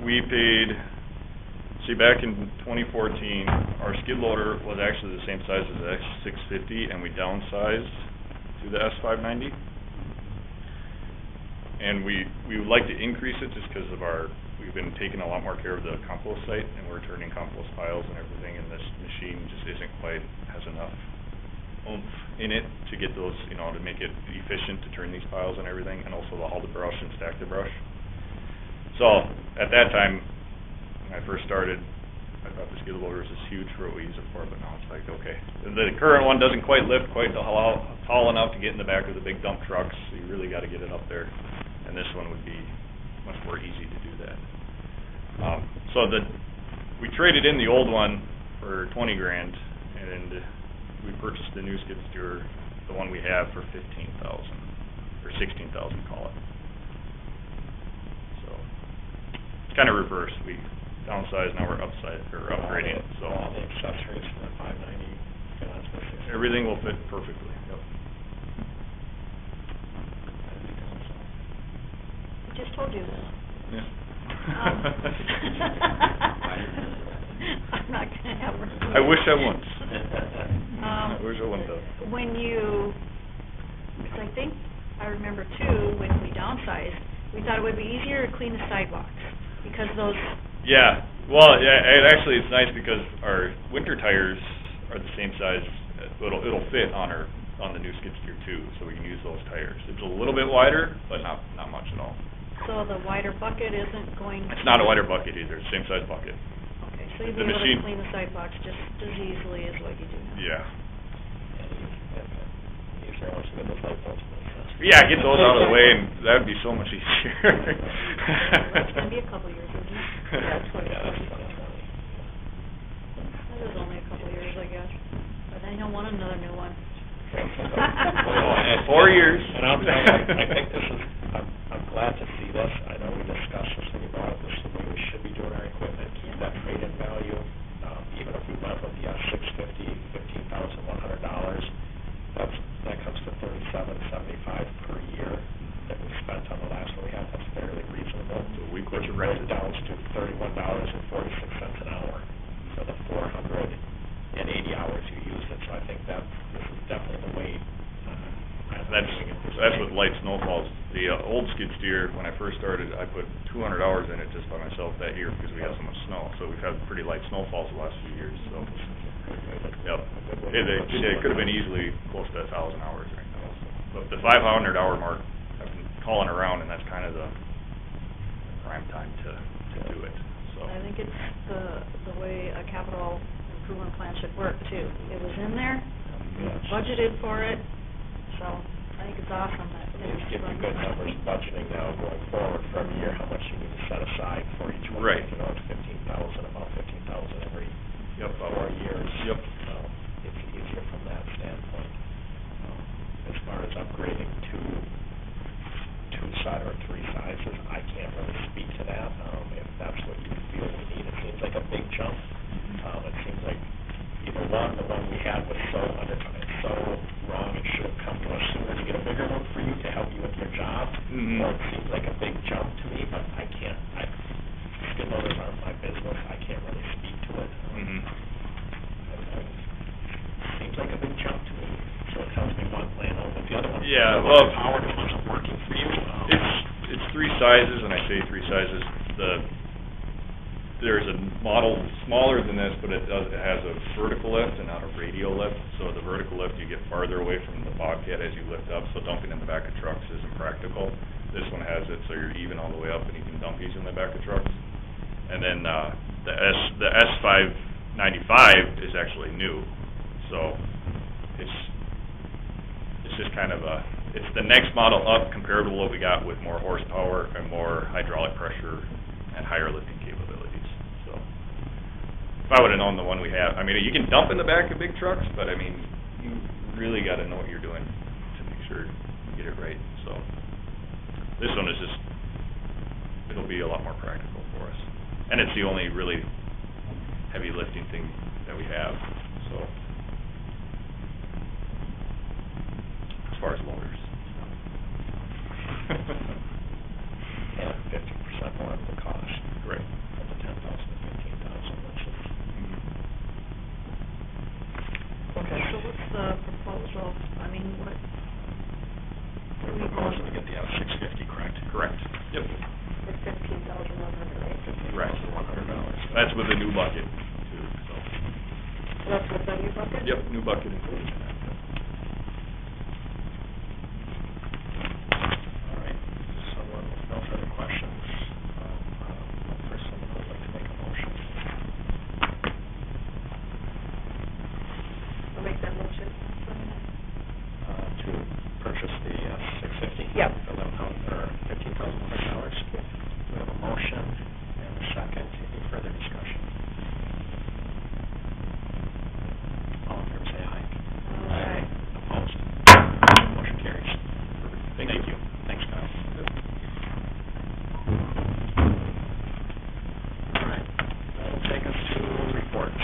H: We paid, see, back in 2014, our skid loader was actually the same size as the X650, and we downsized to the S590. And we would like to increase it just because of we've been taking a lot more care of the compost site, and we're turning compost piles and everything, and this machine just has enough oomph in it to get those, to make it efficient to turn these piles and everything, and also to haul the brush and stack the brush. So, at that time, when I first started, I thought the skid loader was just huge for what we use it for, but now it's like, okay. The current one doesn't quite lift quite tall enough to get in the back of the big dump trucks, so you really got to get it up there. And this one would be much more easy to do that. We traded in the old one for $20,000, and we purchased the new skid steer, the one we have, for $15,000 or $16,000, call it. So it's kind of reversed. We downsized, now we're upgrading it. So
A: all the accessories for the 590,
H: everything will fit perfectly. Yep.
F: I just told you this.
H: Yeah.
F: I'm not gonna have her.
H: I wish I wouldn't.
F: I
H: wish I wouldn't have.
F: Because I think, I remember too, when we downsized, we thought it would be easier to clean the sidewalks, because those...
H: Yeah, well, yeah, actually it's nice because our winter tires are the same size, it'll fit on the new skid steer too, so we can use those tires. It's a little bit wider, but not much at all.
F: So the wider bucket isn't going...
H: It's not a wider bucket either, it's the same size bucket.
F: Okay, so you'll be able to clean the sidewalks just as easily as what you do now.
H: Yeah.
A: Yeah,
H: Yeah, get those out of the way, and that would be so much easier.
F: It's going to be a couple years, isn't it?
A: that's 2020.
F: That is only a couple years, I guess. But then you'll want another new one.
H: 4 years.
A: And I'll tell you, I think this is, I'm glad to see this. I know we discussed this when we brought up this, the way we should be doing our equipment, keep that trade-in value. Even if we went with the S650, $15,100, that comes to $37.75 per year that we spent on the last one we had. That's fairly reasonable.
H: So we
A: Which brings it down to $31.46 an hour for the 480 hours you used it. So I think that this is definitely the way.
H: That's with light snowfalls. The old skid steer, when I first started, I put 200 hours in it just by myself that year because we had so much snow. So we've had pretty light snowfalls the last few years. So, yep, it could have been easily close to 1,000 hours right now. But the 500-hour mark, I've been calling around, and that's kind of the prime time to do it. So
F: I think it's the way a capital improvement plan should work too. It was in there, we budgeted for it, so I think it's awesome that
A: It's giving you good numbers budgeting now going forward for every year, how much you need to set aside for each one.
H: Right.
A: It's 15,000, about 15,000 every 4 years.
H: Yep.
A: It's easier from that standpoint. As far as upgrading two-side or three sizes, I can't really speak to that. If that's what you feel we need, it seems like a big jump. It seems like either one, the one we had was so wrong, it should have come to us sooner to get a bigger one for you to help you with your job.
H: Mm-hmm.
A: Or it seems like a
H: Yeah,
A: The
H: well,
A: power that wasn't working for you?
H: it's three sizes, and I say three sizes. There's a model smaller than this, but it has a vertical lift and not a radial lift. So the vertical lift, you get farther away from the Bobcat as you lift up, so dumping in the back of trucks isn't practical. This one has it, so you're even all the way up, and you can dump easy in the back of trucks. And then, the S595 is actually new, so it's just kind of it's the next model up compared to what we got with more horsepower and more hydraulic pressure and higher lifting capabilities. So if I would have known the one we have, I mean, you can dump in the back of big trucks, but I mean, you really got to know what you're doing to make sure you get it right. So this one is just, it'll be a lot more practical for us, and it's the only really heavy lifting thing that we have. So as far as loaders.
A: Yeah, 50% more of the cost.
H: Right.
A: From the 10,000 to 15,000, which is. Okay.
F: So what's the proposal? I mean, what?
A: We're proposing to get the F-650, correct?
H: Correct. Yep.
E: For $15,100, right?
H: Right.
A: $1,500.
H: That's with a new bucket too, so.
E: That's with the new bucket?
H: Yep, new bucket included in that.
A: All right, someone with no further questions, for someone who would like to make a motion.
E: I'll make that motion.
A: To purchase the F-650?
E: Yep.
A: $15,100. We have a motion and a second. Any further discussion? All in favor, say aye.
E: Aye.
A: Opposed? Motion carries. Thank you. Thanks, Kyle. All right, that'll take us to reports.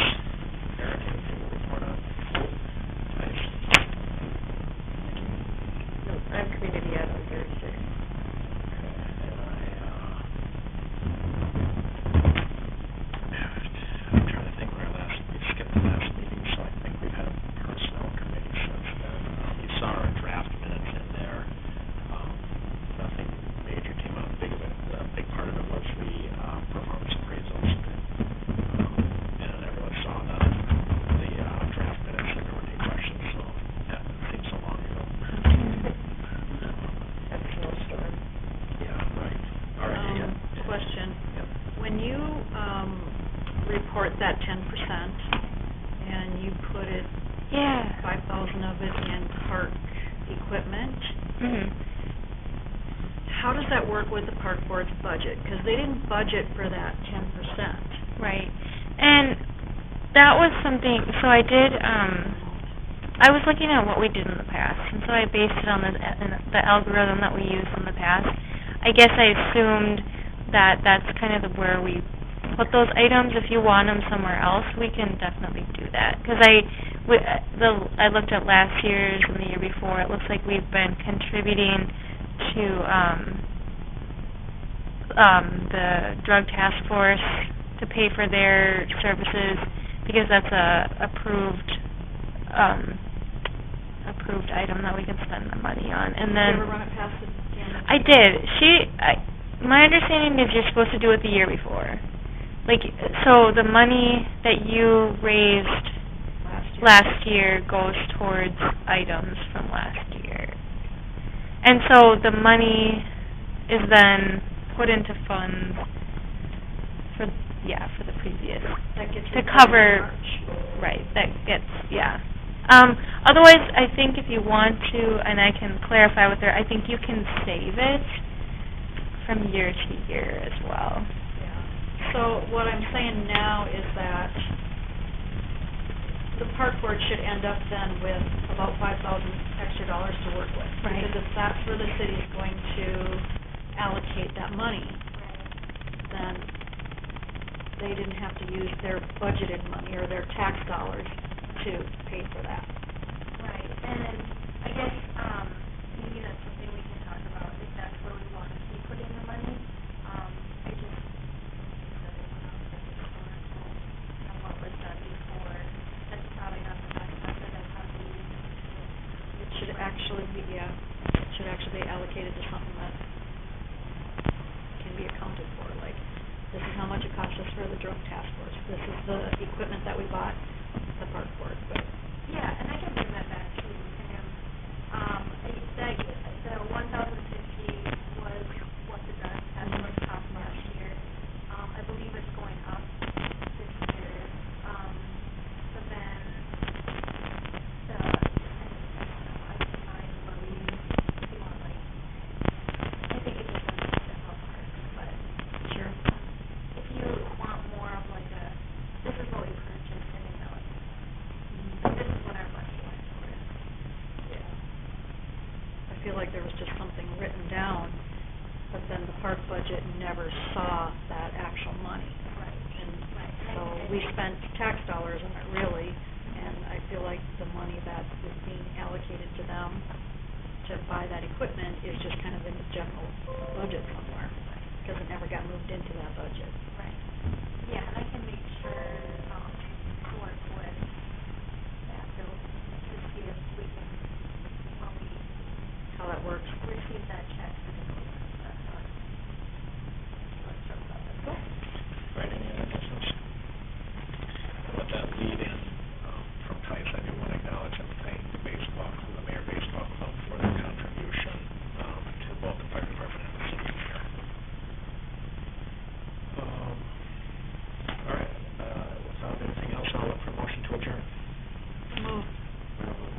A: Eric, anything to report on? Nice.
E: No, I'm community ed on Thursday.
A: I'm trying to think where we skipped the last meeting, so I think we've had a personnel committee since then. You saw our draft minutes in there. Nothing major came out big of it. A big part of it was the performance appraisals. And everyone saw the draft minutes, and there were any questions, so yeah, it seems so long ago.
E: That's a snowstorm.
A: Yeah, right. All right, yeah.
F: Question.
A: Yep.
F: When you, report that 10% and you put it,
D: Yeah.
F: 5,000 of it in park equipment,
D: Mhm.
F: how does that work with the park board's budget? Because they didn't budget for that 10%.
D: Right. And that was something, so I did, I was looking at what we did in the past, and so I based it on the algorithm that we used in the past. I guess I assumed that that's kind of where we put those items. If you want them somewhere else, we can definitely do that. Because I looked at last year's and the year before, it looks like we've been contributing to, the drug task force to pay for their services, because that's a approved item that we can spend the money on. And then
F: Did you ever run it past the Dan?
D: I did. My understanding is you're supposed to do it the year before. Like, so the money that you raised last year goes towards items from last year. And so the money is then put into funds for the previous,
F: That gets
D: to
F: reported in
D: cover,
F: March.
D: right, that gets, yeah. Otherwise, I think if you want to, and I can clarify with her, I think you can save it from year to year as well.
F: Yeah. So what I'm saying now is that the park board should end up then with about $5,000 extra to work with.
D: Right.
F: Because if that's where the city is going to allocate that money, then they didn't have to use their budgeted money or their tax dollars to pay for that.
D: Right, and I guess, maybe that's something we can talk about, if that's where we want to be putting the money. I just, said it went out the historical on what was done before. That's probably not the best method of how we use it.
F: It should actually be, yeah, the drug task force. This is the equipment that we bought, the park board, but.
I: Yeah, and I can bring that back to him. The 1,050 was what the drug task force cost last year. I believe it's going up this year. So then, I can find where we want, like, I think it's just a general park, but.
F: Sure.
I: If you want more of like this is what we purchased, I think that was, this is what our budget went for.
F: Yeah. I feel like there was just something written down, but then the park budget never saw that actual money.
I: Right.
F: And
I: Right.
F: so we spent tax dollars on it really, and I feel like the money that is being allocated to them to buy that equipment is just kind of in the general budget somewhere, because it never got moved into that budget.
I: Right. Yeah, and I can make sure, to work with that bill to see if we can, when we
F: How that works.
I: receive that check, we can go with that, let's talk about that. Cool.
A: Right, any other business? Let that lead in, from Tice, I do want to acknowledge and thank the baseball, the Mayor Baseball Club for their contribution, to both the fire department and the city engineer. All right, without anything else, I'll look for a motion to adjourn.
F: Move.
A: We have a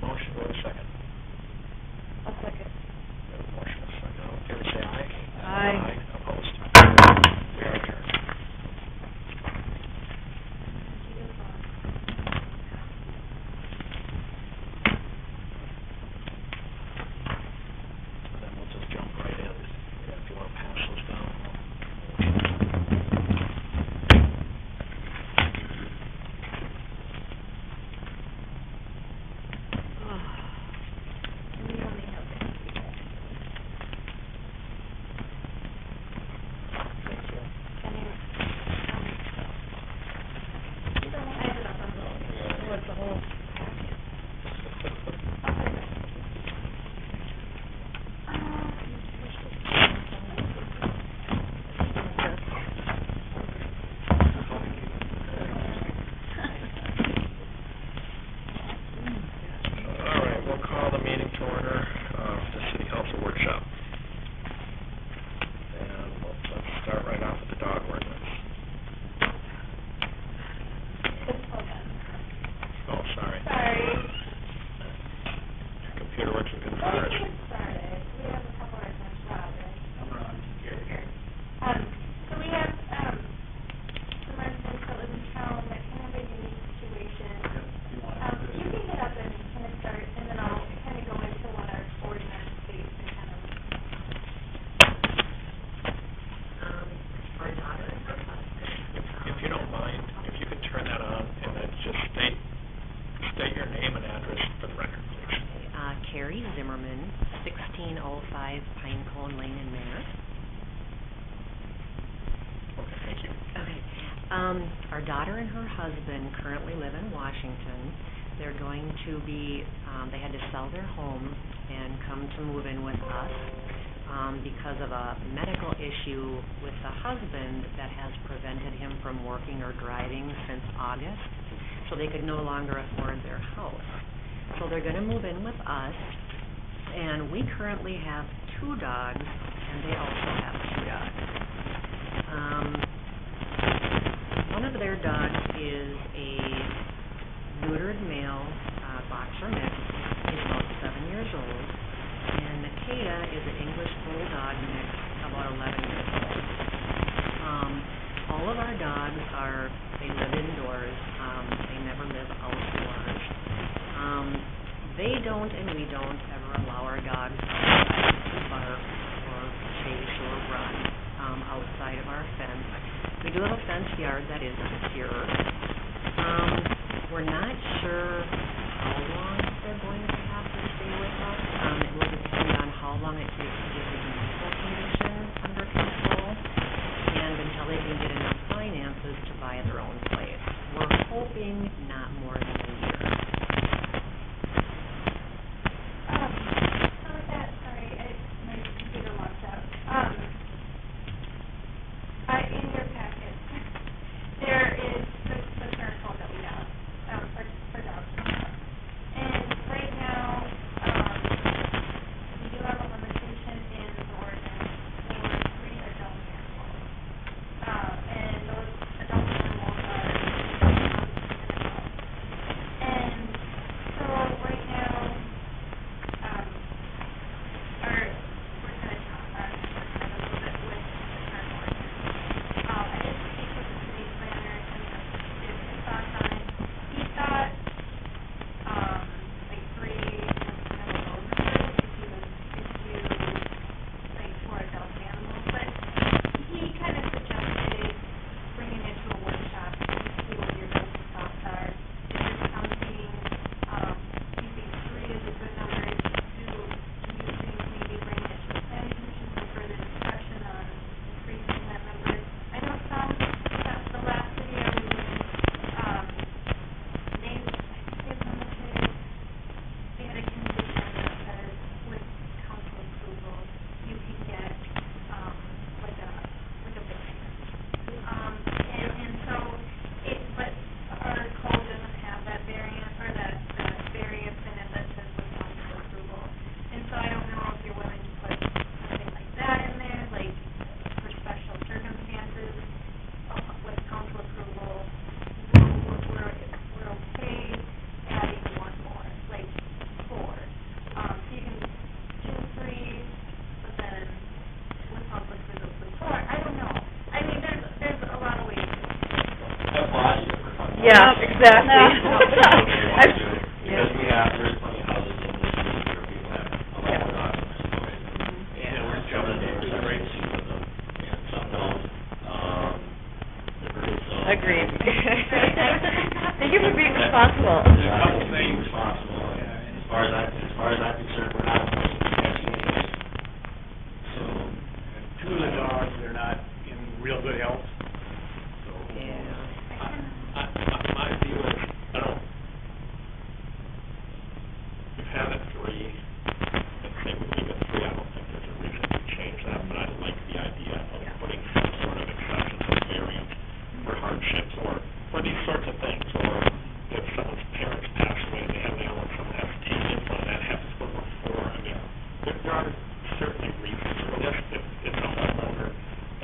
A: motion, go to second.
E: A second.
A: We have a motion, a second, all in favor, say aye.
F: Aye.
A: Opposed? We are adjourned. And then we'll just jump right in, if you want to pass those down.
I: We only have this week.
A: Thank you.
I: And then, you don't have it up on the.
E: What's the whole packet?
A: All right, we'll call the meeting to order, the city council workshop. And let's start right off with the dog ordinance. Oh, sorry.
I: Sorry.
A: Computer working good for
I: Let's
A: us.
I: get started. We have a couple of things, Robert. Here. So we have, some residents that live in town that kind of have a unique situation. You can get up and kind of start, and then I'll kind of go into what our ordinance states and kind of.
E: My daughter and her husband.
A: If you don't mind, if you could turn that on and then just state your name and address for the record, please.
J: Carrie Zimmerman, 1605 Pinecone Lane in Manor.
A: Okay, thank you.
J: Okay. Our daughter and her husband currently live in Washington. They're going to be, they had to sell their home and come to move in with us because of a medical issue with the husband that has prevented him from working or driving since August. So they could no longer afford their house. So they're going to move in with us, and we currently have 2 dogs, and they also have 2 dogs. One of their dogs is a neutered male boxer mix. He's about 7 years old, and Nikita is an English bulldog mix, about 11 years old. All of our dogs they live indoors. They never live outdoors. They don't and we don't ever allow our dogs outside to bark or chase or run outside of our fence. We do have a fenced yard that is secure. We're not sure how long they're going to have to stay with us. It will depend on how long it takes to get the medical condition under control and until they can get enough finances to buy their own place. We're hoping not more than a year.
I: So with that, sorry, my computer locked out. In your packet,
E: Yeah, exactly.
B: Because there's plenty of houses in this city where people have a lot more dogs than they're supposed to.
A: Yeah, we're
B: Some of the
A: jumping
B: neighbors have
A: right.
B: issues with them, and some don't.
E: Agreed. Thank you for being responsible.
B: There's a couple things responsible, and as far as I'm concerned, we're not supposed to be catching anything. So,
A: Two of the dogs, they're not in real good health, so.
H: My view is, we've had it 3, I'd say we leave it 3, I don't think there's a reason to change that, but I like the idea of putting some sort of exceptions or variance for hardships, or for these sorts of things, or if someone's parents pass away, they have now, and someone has to take input, that happens before, I mean, there are certainly reasons for this, if it's a homeowner,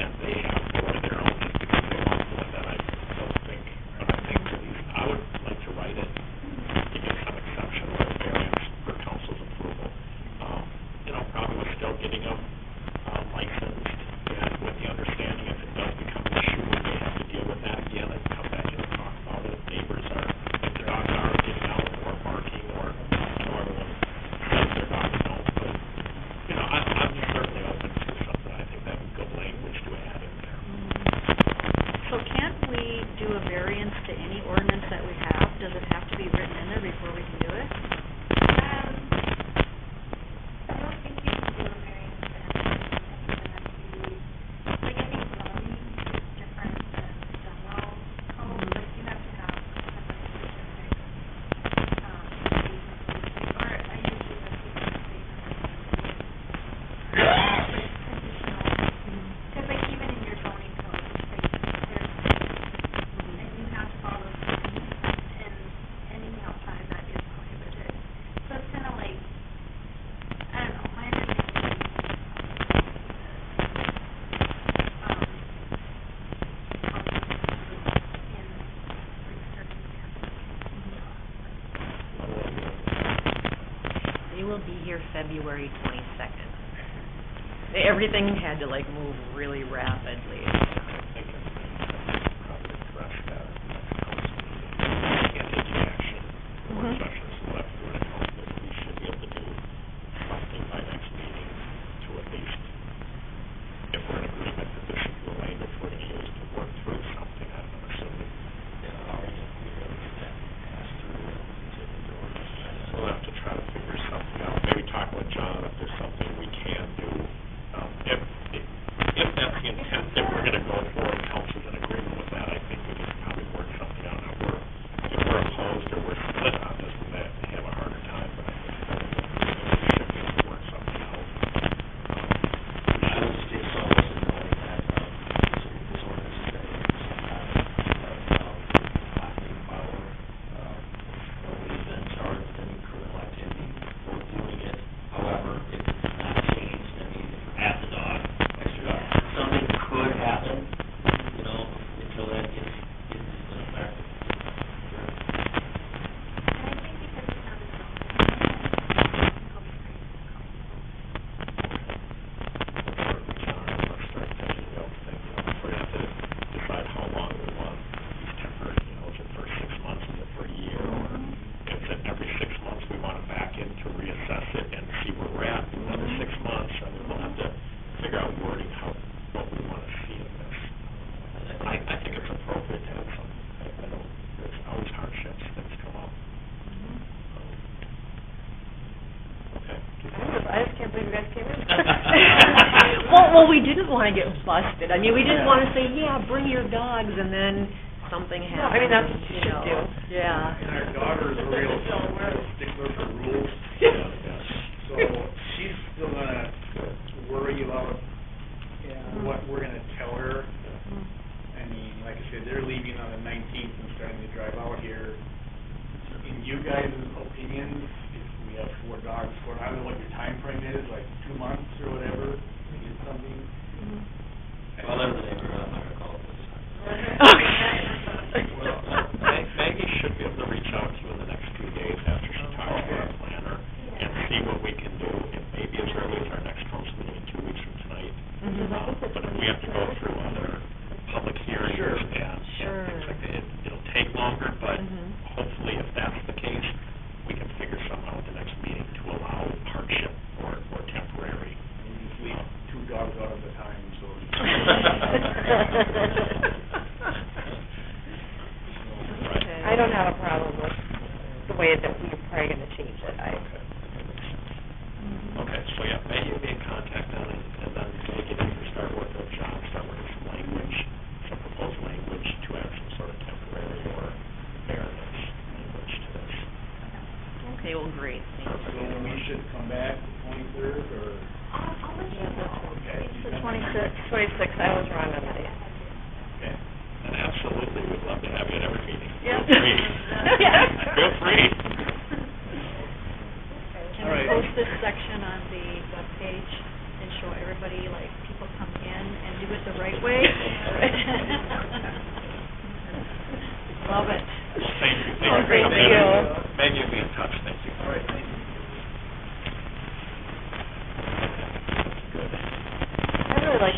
H: and they have to go to their own just because they want to, that I don't think, but I think for these, I would like to write it, to give some exception or variance for council's approval. Probably with still getting them licensed, and with the understanding if it does become an issue, when they have to deal with that again, and come back and talk about it, if neighbors are, if their dogs are getting out or barking, or everyone says their dogs don't, but, I'm certainly open to something, I think that would be good language to add in there.
F: So can't we do a variance to any ordinance that we have? Does it have to be written in there before we can do it?
I: I don't think you can do a variance to anything. I think zoning is different than general code, like you have to have a specific, or I usually just keep it conditional, because like even in your zoning code, like there's, and you have to follow zoning, and anything outside of that is prohibited. So it's kind of like, I don't know, my understanding is,
J: They will be here February 22nd. Everything had to move really rapidly.
H: I think it's probably address that at the next council meeting. Can't take any action, or sessions left, or anything, but we should be able to do something by next meeting to at least, if we're in agreement that this should be a language we're going to use to work through something, I'm assuming. We'll have to try to figure something out, maybe talk with John if there's something we can do. If that's the intent that we're going to go for, and council's in agreement with that, I think we can probably work something out. Now, if we're opposed or we're split on this, we may have a harder time, but I think we should be able to work something out.
B: I would stick solace in knowing that, this ordinance is going to take some time, lasting power. We've been charged with any criminal activity for doing it. However, if it's not changed, I mean, if you have the dog, extra dog, something could happen, until that gets in effect. Sure.
I: and I think because it's not a zoning, it can go straight to the council.
H: Let's start touching those things, if we have to decide how long we want these temporary, is it for 6 months, is it for a year, or if it's every 6 months we want to back in to reassess it and see where we're at in another 6 months, I mean, we'll have to figure out wording what we want to see in this. I think it's appropriate to have some, I know there's always hardships, things come up. Okay.
E: I just can't believe you guys came in.
J: Well, we didn't want to get busted. I mean, we didn't want to say, yeah, bring your dogs, and then something
E: No,
J: happens.
E: I mean, that's what you should do.
J: Yeah.
A: And our daughter's a real stickler for rules, so she's still gonna worry about what we're gonna tell her. I mean, like I said, they're leaving on the 19th and starting to drive out here. In you guys' opinions, if we have 4 dogs, I don't know what your time frame is, like 2 months or whatever, to get something.
B: Well, they're the neighborhood, I'm not gonna call it this.
H: Well, Maggie should be able to reach out to you in the next few days after she talks to our planner and see what we can do, and maybe as early as our next council meeting in 2 weeks from tonight. But if we have to go through other public hearings and things like that, it'll take longer, but
E: I don't have a problem with the way that we're probably gonna change it.
A: Okay, so yeah, maybe you'll be in contact on it, and then we can either start working with John, start working some language, some proposed language to add some sort of temporary or fairness language to this.
J: Okay, well, great, thank
C: So
J: you.
C: we should come back the 23rd, or?
I: I'll let you know.
C: Okay.
E: It's the 26th, I was wrong on the date.
A: Okay, and absolutely, we'd love to have you at every meeting.
E: Yeah.
A: Feel free. Feel free.
F: Can we post this section on the webpage and show everybody, like, people come in and do it the right way? Love it.
A: Thank you.
E: Oh, thank you.
A: Maybe you'll be in touch, thank you.
C: All right, thank you.
A: Good.
E: I really like,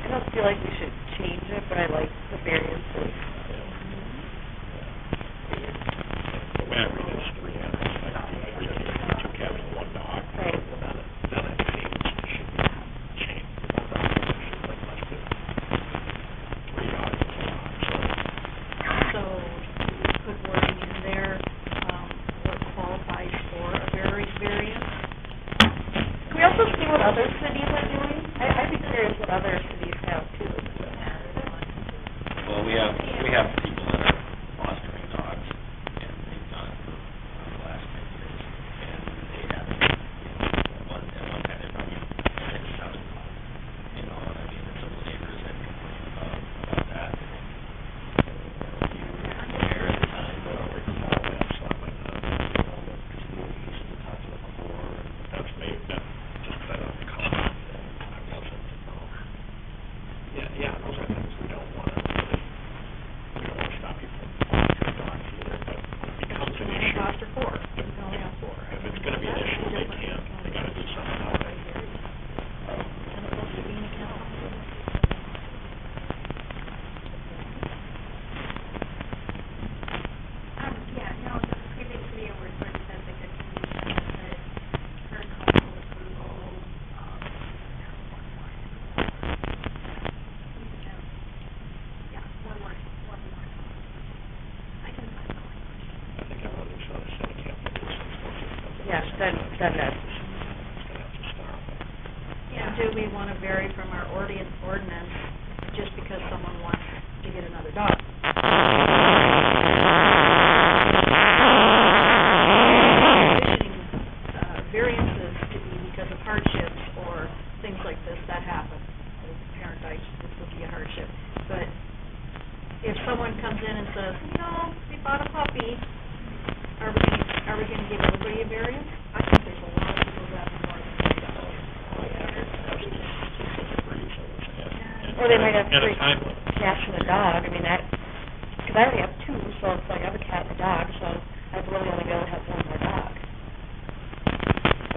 E: I don't feel like we should change it, but I like the variances.
A: The way I read it is 3 animals, like 2 cats and 1 dog.
E: Right.
A: Then it seems it should be changed. Like less than 3 dogs is a lot,
F: So, put wording in there, what qualifies for a variance.
E: Can we also see what other cities are doing? I'd be curious what other cities have too.
B: Well, we have people that are fostering dogs, and they've done it for the last 10 years, and they have, at one time, they're probably 6, 7 dogs. And some of the neighbors have complained about that. There at the time, but over the fall, we have some, but, because movies, we talked about before,
A: that's maybe, that's just because I don't recall. I wasn't, yeah, those are things we don't want to really, we don't want to stop people from fostering dogs either, but when it becomes an issue.
F: Foster 4.
A: If it's going to be an issue, they got to do something about it.
I: Yeah, no, the previous video where it says like the conditions that for council approval, yeah, one more. I can find the language.
A: I think everyone who's on the city can't do this.
E: Yes, then that's.
A: It's going to have to stop.
I: Yeah.
F: Do we want to vary from our ordinance just because someone wants to get another dog? Conditioning variances to be because of hardships or things like this that happen. As a parent, this would be a hardship. But if someone comes in and says, we bought a puppy, are we going to give everybody a variance? I think there's a lot of people that have more than $3.
E: Or they might have
A: And a
E: 3
A: time limit.
E: cats and a dog. I mean, because I already have 2, so it's like I have a cat and a dog, so I'd really only be able to have 1 more dog.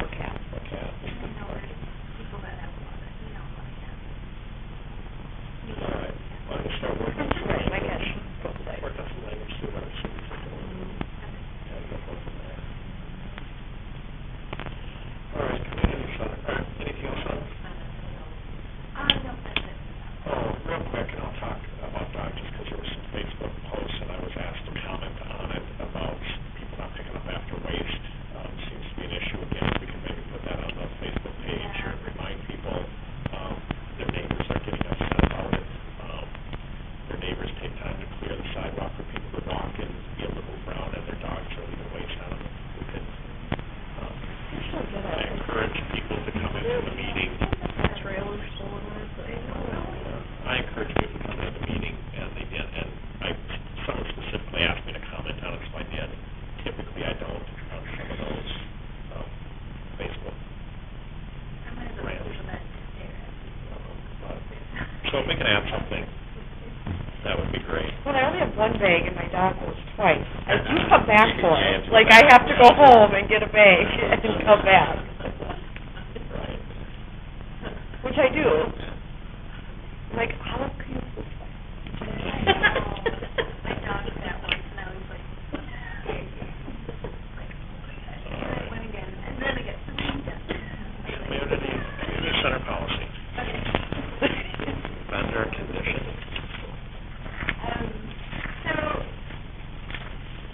E: Or cat.
A: Okay.
I: I know there's people that have a lot of, a lot of cats.
A: All right. Well, we'll start working on some
E: Right, my
A: language.
E: cat's both sides.
A: Work on some language, see what our cities are doing. And go from there. All right, community center. Anything else on?
I: No, that's it.
A: Oh, real quick, and I'll talk about that just because there was some Facebook posts and I was asked to comment on it about people not picking up after waste. Seems to be an issue again. We can maybe put that on the Facebook page or remind people. Their neighbors are getting upset about it. Their neighbors take time to clear the sidewalk for people to walk and be able to move around, and their dogs are leaving waste on them. We could, I encourage people to come into the meeting.
F: Trailers full of it.
A: I encourage people to come to the meeting, and they did, and someone specifically asked me to comment on it, so I did. Typically, I don't on some of those Facebook
I: I'm going to go
A: rants.
I: over that there.
A: So if we can add something, that would be great.
E: Well, I only have 1 bag and my dog goes twice. I do come back for
A: Yeah,
E: it.
A: it's
E: Like,
A: back.
E: I have to go home and get a bag and come back.
A: Right.
E: Which I do. I'm like, how can you go twice?
I: My dog did that once, and I was like, and I went again, and then I got 3 done.
A: Community center policy.
I: Okay.
A: Vendor current condition?
I: So,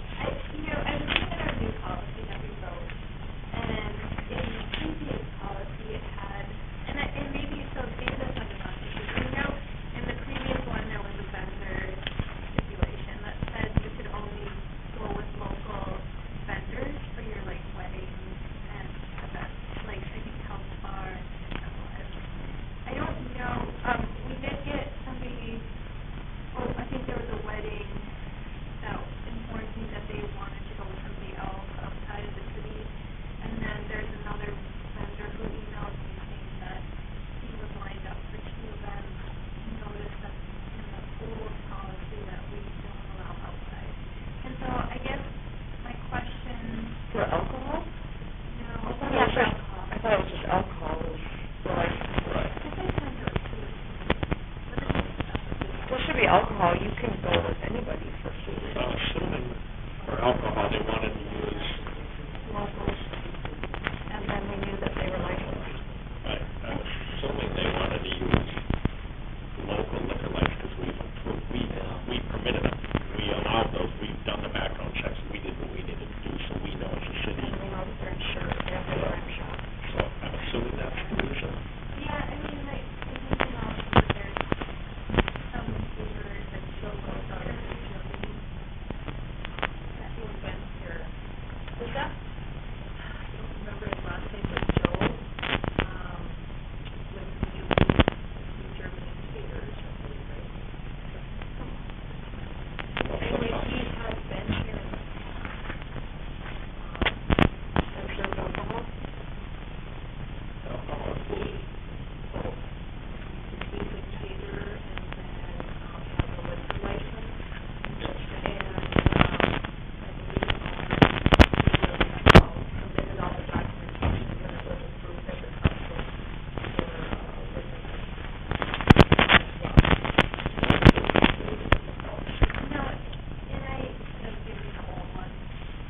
I: I was looking at our new policy that we wrote, and in the previous policy it had, and maybe this one is not issue, in the previous one there was a vendor stipulation that said you could only go with local vendors for your, like, weddings and events, like, I think House Bar and I don't know, we did get somebody, I think there was a wedding that informed me that they wanted to go with somebody else outside of the city, and then there's another vendor who emailed me saying that he was lined up for 2 events. Noticed that in the old policy that we don't allow outside. And so I guess my question.
E: For alcohol?
I: No.
E: I thought it was just alcohol.
H: Right.
E: There should be alcohol, you can go with anybody for food.
A: I'm assuming for alcohol, they wanted to use,
E: Locals. And then we knew that they were licensed.
A: I'm assuming they wanted to use local liquor license, because we permitted them. We allowed those, we've done the background checks, we did what we needed to do, so we know it's a city.
E: And we know that they're insured, they have their own shop.
A: So I'm assuming that's the reason.
I: Yeah, I mean, like, I think in all of it, there's some flavors that still go with other utilities that we've been here.
J: Was that, I don't remember his last name, but Joe, with New Germany Theaters, I believe, right? Anyway, he has been here in the past.
E: And served alcohol?
A: Alcohol is food.
J: He's a caterer and then has a liquor license. And I believe submitted all the documentation when it was approved at the council for liquor
I: No, and I have given the old one.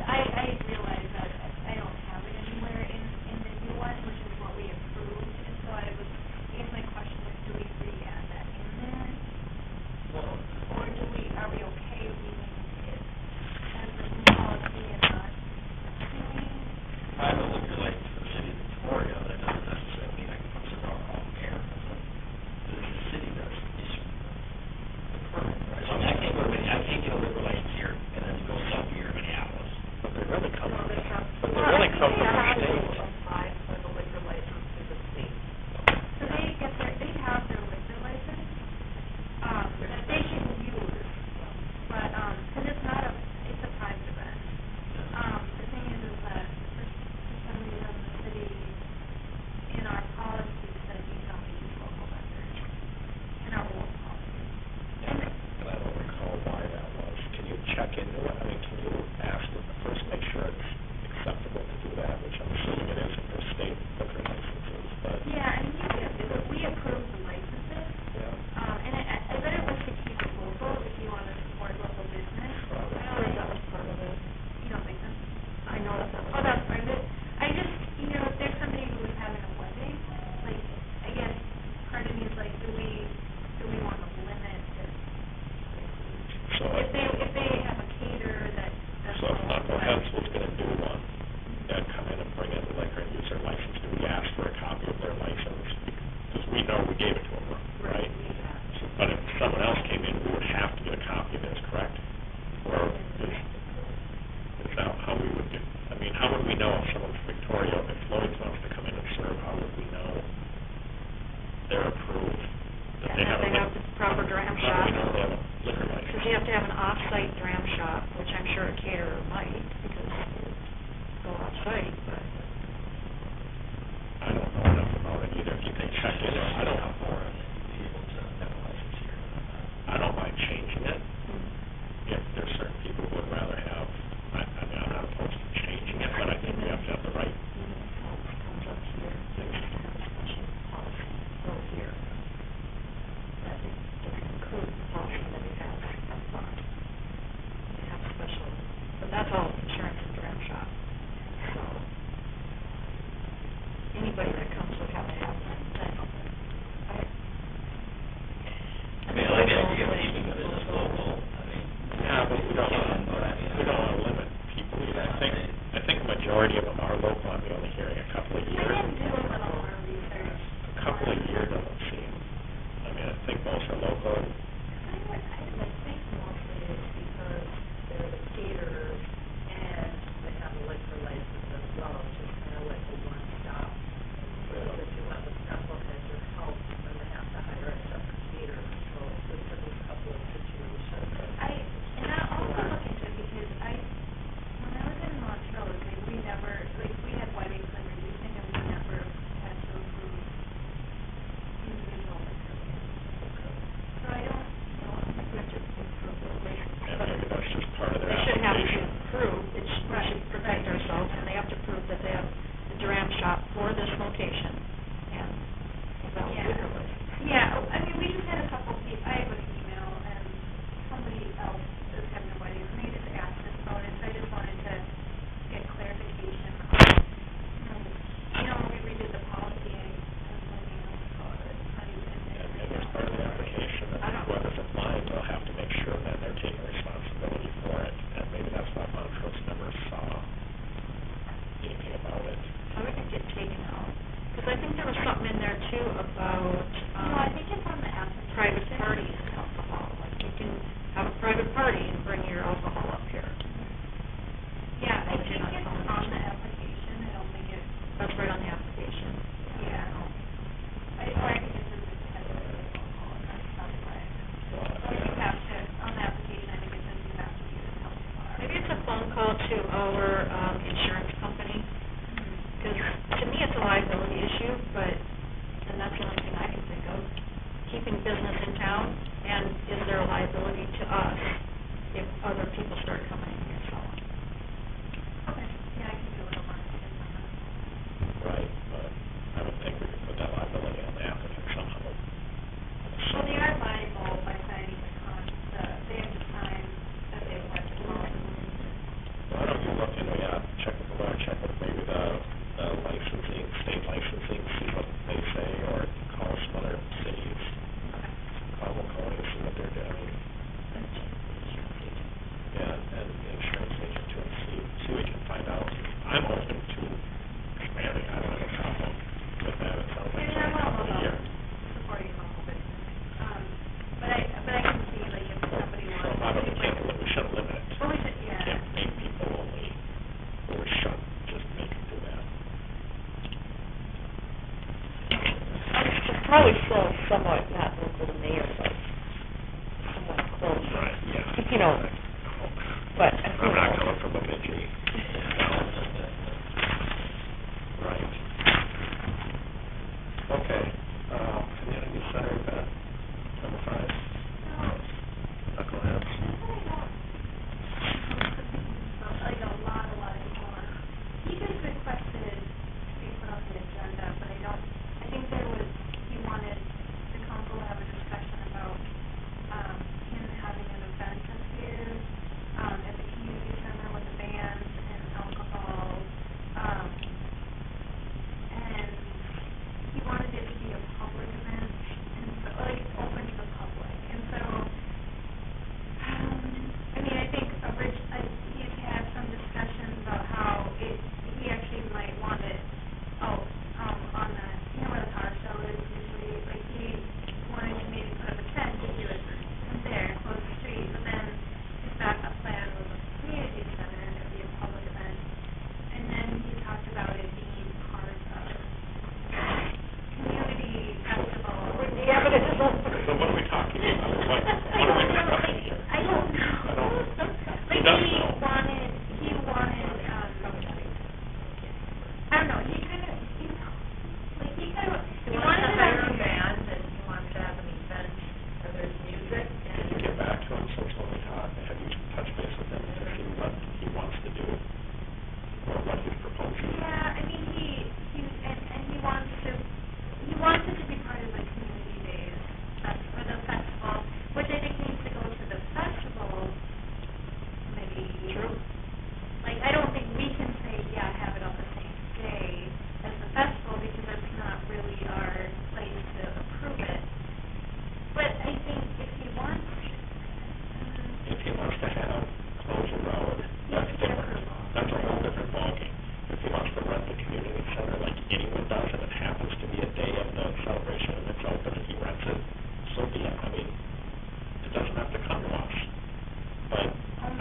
I: I realize that I don't have it anywhere in the new one, which is what we approved, and so I guess my question is, do we re-add that in there? Or are we okay leaving it as a new policy and not doing?
B: I have a liquor license for the city of Victoria, but it doesn't necessarily mean I can put some alcohol there. It's the city that's issuing the permit, right? So I mean, I can't get a liquor license here and then go sell beer in Minneapolis.
A: But they really come,
J: No, they have,
A: but they really come from the
J: have to
A: state.
J: apply for the liquor license to the state.
I: So they have their liquor license, that they can use, but, 'cause it's a private event. The thing is that for some reason the city, in our policy, said you can only use local vendors, in our old policy. And
A: And I don't recall why that was. Can you check into it? I mean, can you ask them first, make sure it's acceptable to do that, which I'm assuming it is if they're state liquor licenses, but.
I: yeah, and you can, we approved the licenses,
A: Yeah.
I: and I bet it was to keep it local, if you want to support local business.
E: I don't think that was part of it.
I: You don't think so?
E: I know that was.
I: Oh, that's part of it. I just, if there's somebody who is having a wedding, like, I guess part of me is like, do we want to limit it?
A: So
I: If they have a caterer that.
A: So if Knuckle Heads was gonna do one, they'd come in and bring in the liquor and use their license, do we ask for a copy of their license? Because we know we gave it to them, right? So, but if someone else came in, we would have to get a copy of this, correct? Or is that how we would do? I mean, how would we know if someone from Victoria, if Lloyd's wants to come in and serve, how would we know they're approved? That
E: And
A: they
E: that
A: have a
E: they have
A: liquor,
E: the proper dram
A: how do
E: shop.
A: we know they have a liquor license?
E: Because you have to have an off-site dram shop, which I'm sure a caterer might, because you go off-site, but.
A: I don't know enough about it either. If you can check it, I don't.
B: Be able to have a license here.
A: I don't mind changing it. If there's certain people who would rather have, I mean, I'm not opposed to changing it, but I think we have to have the right.
E: Comes up here, they have to have a special policy over here. That doesn't include the policy that we have up front.
F: our, insurance company? Because to me, it's a liability issue, but, and that's the only thing I can think of. Keeping business in town, and is there a liability to us if other people start coming in here selling?
I: Okay, yeah, I can do a little more detail on that.
A: Right, but I would think we could put that liability on the applicant somehow.
I: Well, they are liable by signing the they have to sign that they would like to call it.
A: Why don't you look into that, check with the lawyer, check with maybe the licensing, state licensing, see what they say, or call some other cities, call Waconia, see what they're doing. Yeah, and the insurance agent too, and see what we can find out. I'm open to expanding, I don't have a problem with that, it sounds like
I: And
A: something
I: I'm all
A: for the year.
I: about supporting local business. But I can see, like, if somebody
A: So
I: wants
A: I
I: to.
A: don't, we should limit it.
I: Well, we should,
A: We
I: yeah.
A: can't make people only, or shut, just make them do that.
E: It's probably still somewhat not local to mayor, but somewhat close.
A: Right, yeah.
E: You know, but
A: I'm not coming from Bemidji. Right. Okay, community center event, number 5. Knuckleheads.
I: Like a lot of more. He just requested to be put on the agenda, but I think he wanted the council to have a discussion about, him having an event this year, at the community center with the band and alcohol, and he wanted it to be a public event, and so, like, open to the public, and so, I mean, I think he had had some discussions about how he actually might want it out, on the, where the car show is usually, like, he wanted to maybe put up a tent to do it from there, close the street, but then his backup plan was a community center, and it would be a public event, and then he talked about it being part of community festival.
E: yeah, but it doesn't.
A: So what are we talking about? What are we discussing here?
I: I don't know.
A: He doesn't know.
I: He wanted, I don't know, he wanted to have a band, and he wanted to have an event where there's music,
A: Did you get back to him since when we talked? Have you touched base with him to see what he wants to do? Or what he's proposing?
I: Yeah, I mean, he wants it to be part of the community days, or the festival, which I think needs to go to the festival, maybe.
E: True.
I: Like, I don't think we can say, yeah, have it on the same day as the festival, because that's not really our place to approve it. But I think if he wants,
A: If he wants to have close a road, that's different. That's a whole different ballgame. If he wants to rent the community center like anyone does, and it happens to be a day of the celebration and it's open and he rents it, so be it. I mean, it doesn't have to come to us. But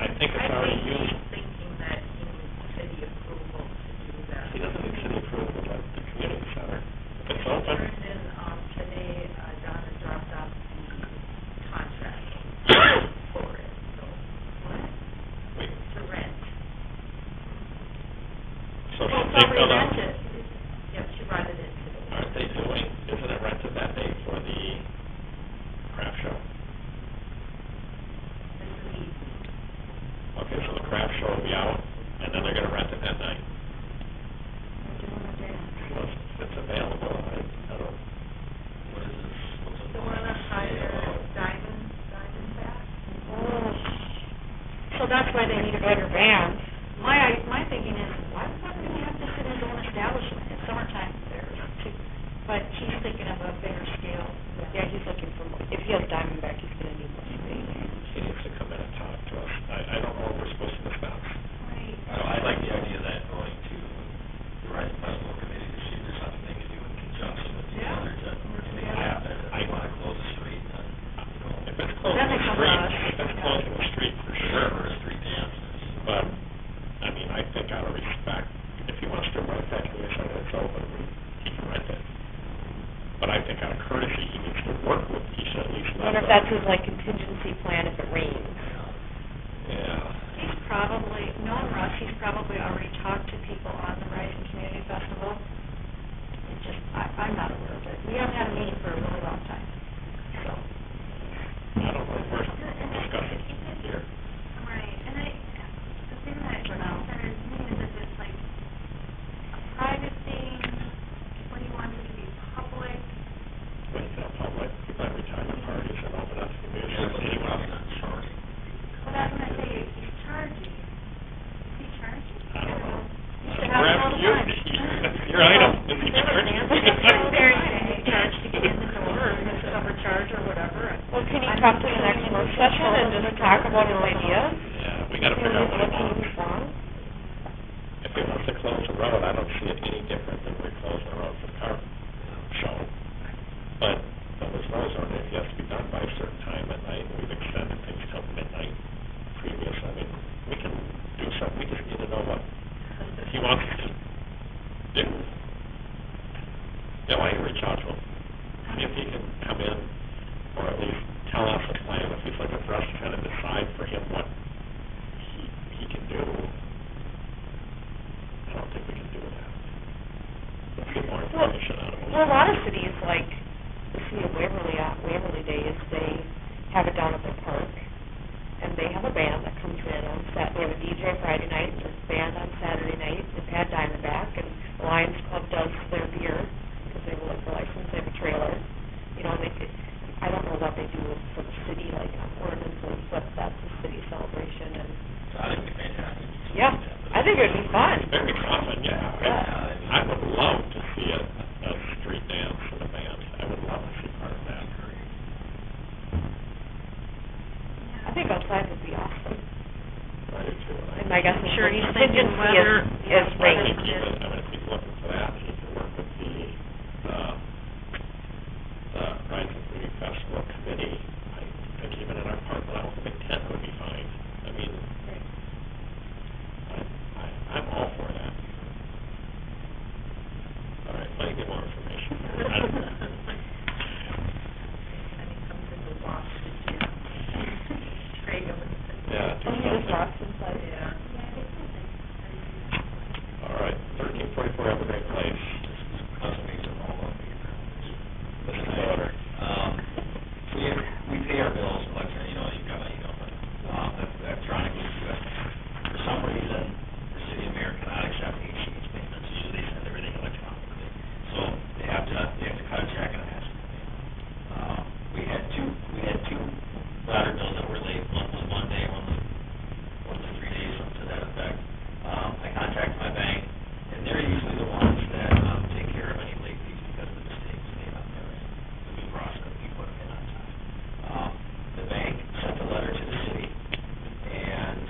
A: I think it's already used.
J: thinking that he needs city approval to do that.
A: He doesn't need city approval to rent the community center. If it's open,
J: Turned in, today, Donna dropped off the contract for it, so,
A: wait,
J: to rent.
A: so
F: Well,
A: should
F: it's
A: they
F: already
A: fill out?
F: rented.
J: Yep, she brought it in today.
A: Aren't they doing, isn't it rented that day for the craft show?
J: This is easy.
A: Okay, so the craft show will be out, and then they're gonna rent it that night. Well, if it's available, I don't,
B: What is this, what's it?
J: The one up higher, Diamondback.
E: Oh. So that's why they need a bigger band.
F: My thinking is, why does everybody have this in his own establishment? It's summertime there, too. But he's thinking of a bigger scale.
E: Yeah, he's looking for more. If he has Diamondback, he's gonna need more space.
A: he needs to come in and talk to us. I don't know what we're supposed to discuss.
I: right.
B: I like the idea that going to the Rising Festival Committee to see if there's something they can do in conjunction with each other to make it happen. If they wanna close the street, then,
A: If it's closing
F: That
A: the
F: makes a
A: street,
F: lot.
A: if it's closing the street, for sure.
B: for a street dance.
A: But, I mean, I think out of respect, if he wants to rent that community center, it's open, he can rent it. But I think out of courtesy, he needs to work with, he should at least
E: I wonder if that's his, like, contingency plan if it rains.
A: Yeah.
F: He's probably, knowing Russ, he's probably already talked to people on the Rising Community Festival. It just, I'm not aware of it. We haven't had a meeting for a really long time, so.
A: I don't know if we're discussing here.
I: Right, and the thing that
F: For now.
I: concerns me is if it's like a private thing, when you want it to be public.
A: When it's not public, people have retirement parties and all that.
B: Yeah, but they're probably not charging.
I: Well, that's when I say he's charging. Is he charging?
A: I don't know.
I: You should
A: We're
I: have all
A: asking
I: the
A: you,
I: time.
A: that's your item, is he charging?
F: Charge to get in the door, or if it's cover charge or whatever.
E: Well, can you come to the next work session and just talk about his ideas?
A: Yeah, we gotta figure out what he wants.
E: What's wrong?
A: If he wants to close the road, I don't see it any different than we close the road for the car show. But with road zone, if he has to be done by a certain time at night, we've extended things till midnight previous. I mean, we can do something, we just need to know what he wants to do. Yeah, why don't you reach out to him? See if he can come in, or at least tell us a plan, if he's looking for us to kind of decide for him what he can do. I don't think we can do that. Let's get more information out of him.
E: Well, a lot of cities, like the city of Waverly, on Waverly Days, they have it down at their park, and they have a band that comes in on they have a DJ Friday night, there's a band on Saturday night, they've had Diamondback, and the Lions Club does their beer, because they have a liquor license, they have a trailer, you know, I don't know what they do for the city, like ordinances, but that's a city celebration, and
B: So I think it'd be fantastic.
E: yeah, I think it would be fun.
A: Very common, yeah. I would love to see a street dance for the band. I would love to see part of that.
E: I think outside would be awesome.
A: I do too.
E: And I guess
G: Sure, he's thinking
E: contingency
G: weather,
E: is
A: I
E: rain.
A: think even, I mean, if he's looking for that, he can work with the Rising Community Festival Committee. I think even in our park, but I don't think tent would be fine. I mean, I'm all for that. All right, let me get more information. Yeah, do
E: Oh, he just
A: something.
E: lost inside.
A: All right, 1344 Evergreen Place.
B: Conservation all over here.
A: Mr. Miller.
B: We pay our bills electronically, you know, you've got my email, but, electronically to US Bank. For some reason, the city of Mayor cannot accept ACH payments, usually they send everything electronically. So they have to cut a check and a half. We had two ladder bills that were late, one was Monday, one was 3 days, something to that effect. I contacted my bank, and they're usually the ones that, take care of any late fees because of the mistakes made on their end. We process, we put them in on time. The bank sent a letter to the city, and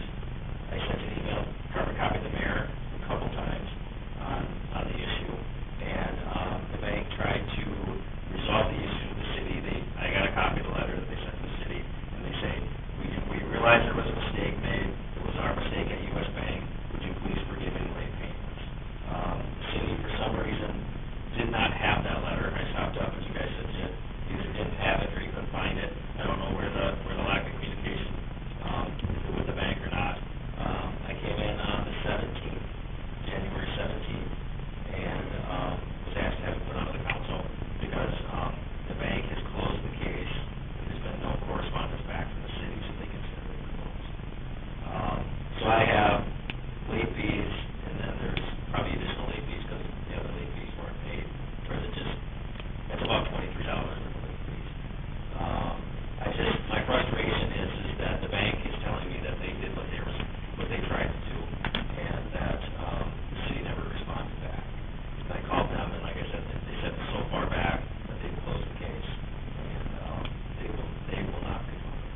B: I sent an email, carbon copy to the mayor a couple times on the issue, and, the bank tried to resolve the issue with the city. I got a copy of the letter that they sent to the city, and they say, we realize there was a mistake made, it was our mistake at US Bank, would you please forgive any late payments? The city, for some reason, did not have that letter. I stopped up, as you guys said, either didn't have it or you couldn't find it. I don't know where the lack of communication, with the bank or not. I came in on the 17th, January 17th, and, was asked to have it put onto the council because, the bank has closed the case. There's been no correspondence back from the city, so they consider it closed. So I have late fees, and then there's probably additional late fees because the other late fees weren't paid, or that's about $23 worth of late fees. My frustration is that the bank is telling me that they did what they tried to do, and that, the city never responded back. I called them, and like I said, they said it's so far back that they've closed the case, and, they will not refund it.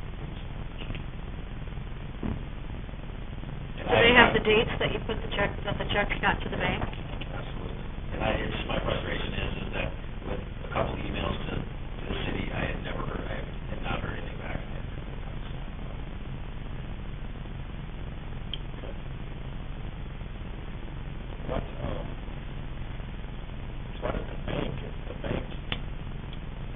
F: Do they have the dates that you put that the checks got to the bank?
B: Absolutely. And it's my frustration is that with a couple of emails to the city, I had not heard anything back from them.
A: What did the bank, if the bank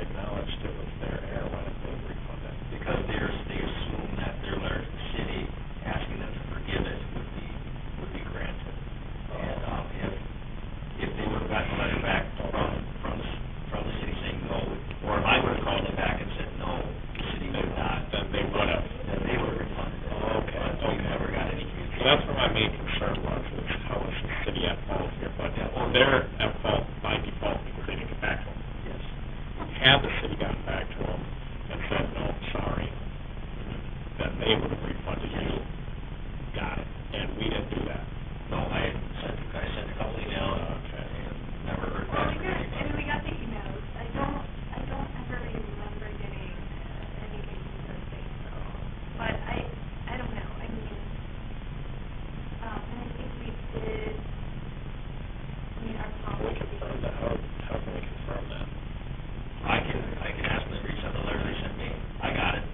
A: acknowledged it was their error, why didn't they refund it?
B: Because they assume that their letter to the city asking them to forgive it
A: they would have refunded you, got it, and we didn't do that.
B: No, I sent a couple emails, and never heard
I: Well,
B: back
I: we
B: from
I: did,
B: anybody.
I: we got the emails. I don't ever remember getting anything from the state, so, but I don't know, I mean, and I think we did, our
A: Can we
I: policy.
A: confirm that? How can we confirm that?
B: I can ask them to resend the letter they sent me. I got it,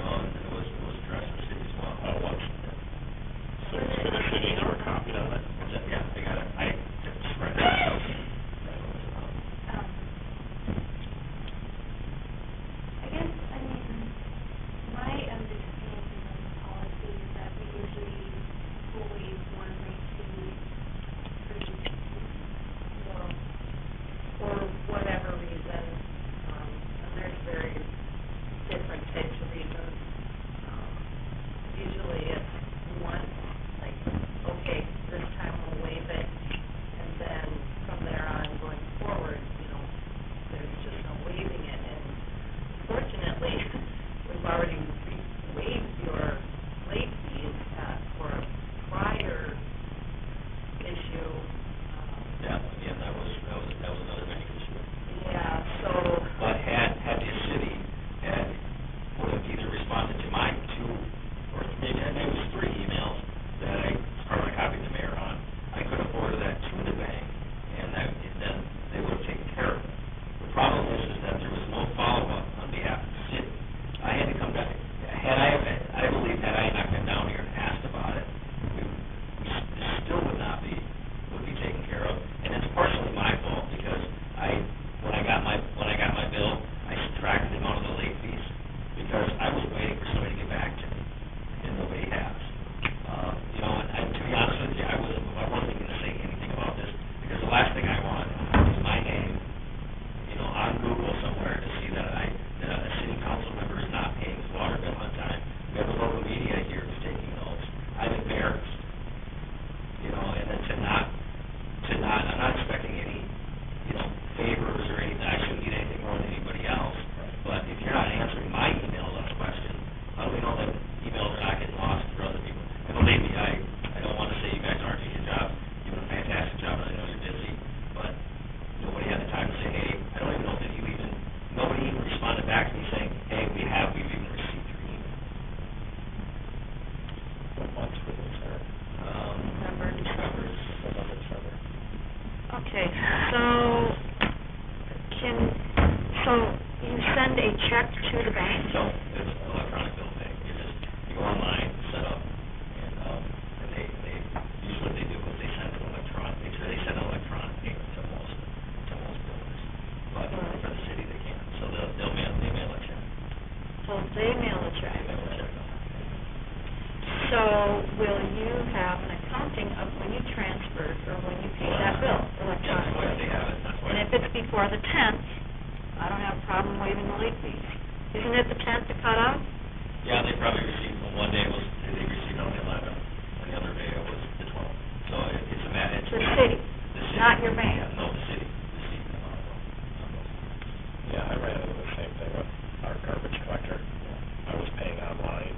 B: and it was addressed to the city as well.
A: Oh, it was. So it's for the city, you were copied on it?
B: Yeah, they got it. I just read it.
I: I guess, I mean, my understanding of the policy is that we usually waive one late fee for each,
J: for whatever reason, and there's very different types of reasons. Usually it's one, like, okay, this time we'll waive it, and then from there on going forward, there's just no waiving it, and fortunately, we've already waived your late fees, for a prior issue.
B: Yeah, again, that was another bank issue.
J: Yeah, so.
B: But had the city would have either responded to my two, or maybe it was 3 emails that I copied the mayor on, I could have forwarded that to the bank, and then they would have taken care of it. The problem is that there was no follow-up on behalf of the city. I had to come down, I believe had I not come down here and asked about it, this still would be taken care of, and it's partially my fault, because when I got my bill, I subtracted the amount of the late fees, because I was waiting for somebody to get back to me, and nobody has. And to be honest with you, I wasn't going to say anything about this, because the last thing I want is my name, on Google somewhere to see that a city council member is not paying his water bill on time. We have a local media here who's taking notes. I'm embarrassed, and then to not, I'm not expecting any, favors or anything. I shouldn't get anything more than anybody else. But if you're not answering my emails on a question, how do we know that emails are not getting lost for other people? And believe me, I don't want to say you guys aren't doing your job. You're doing a fantastic job, and I know you're busy. But nobody had the time to say, hey, I don't even know that nobody even responded back to me saying, hey, we've even received your email.
A: What months were those, sir?
J: November.
A: December.
F: Okay, so you send a check to the bank?
B: So it's electronic bill pay. You go online, set up, and they usually what they do is they send an electronic. Make sure they send an electronic payment to most billers. But for the city, they can't. So they mail a check.
F: So they mail a check.
B: They mail a check.
F: So will you have an accounting of when you transferred or when you paid that bill
B: That's
F: electronically?
B: why they have it. That's why.
F: And if it's before the 10th, I don't have a problem waiving the late fees. Isn't it the 10th to cut off?
B: Yeah, they probably received, one day they received on the 11th, and the other day it was the 12th. So it's a matter.
F: The city, not your bank.
B: Yeah, no, the city received them on those.
A: Yeah, I ran into the same thing with our garbage collector. I was paying online,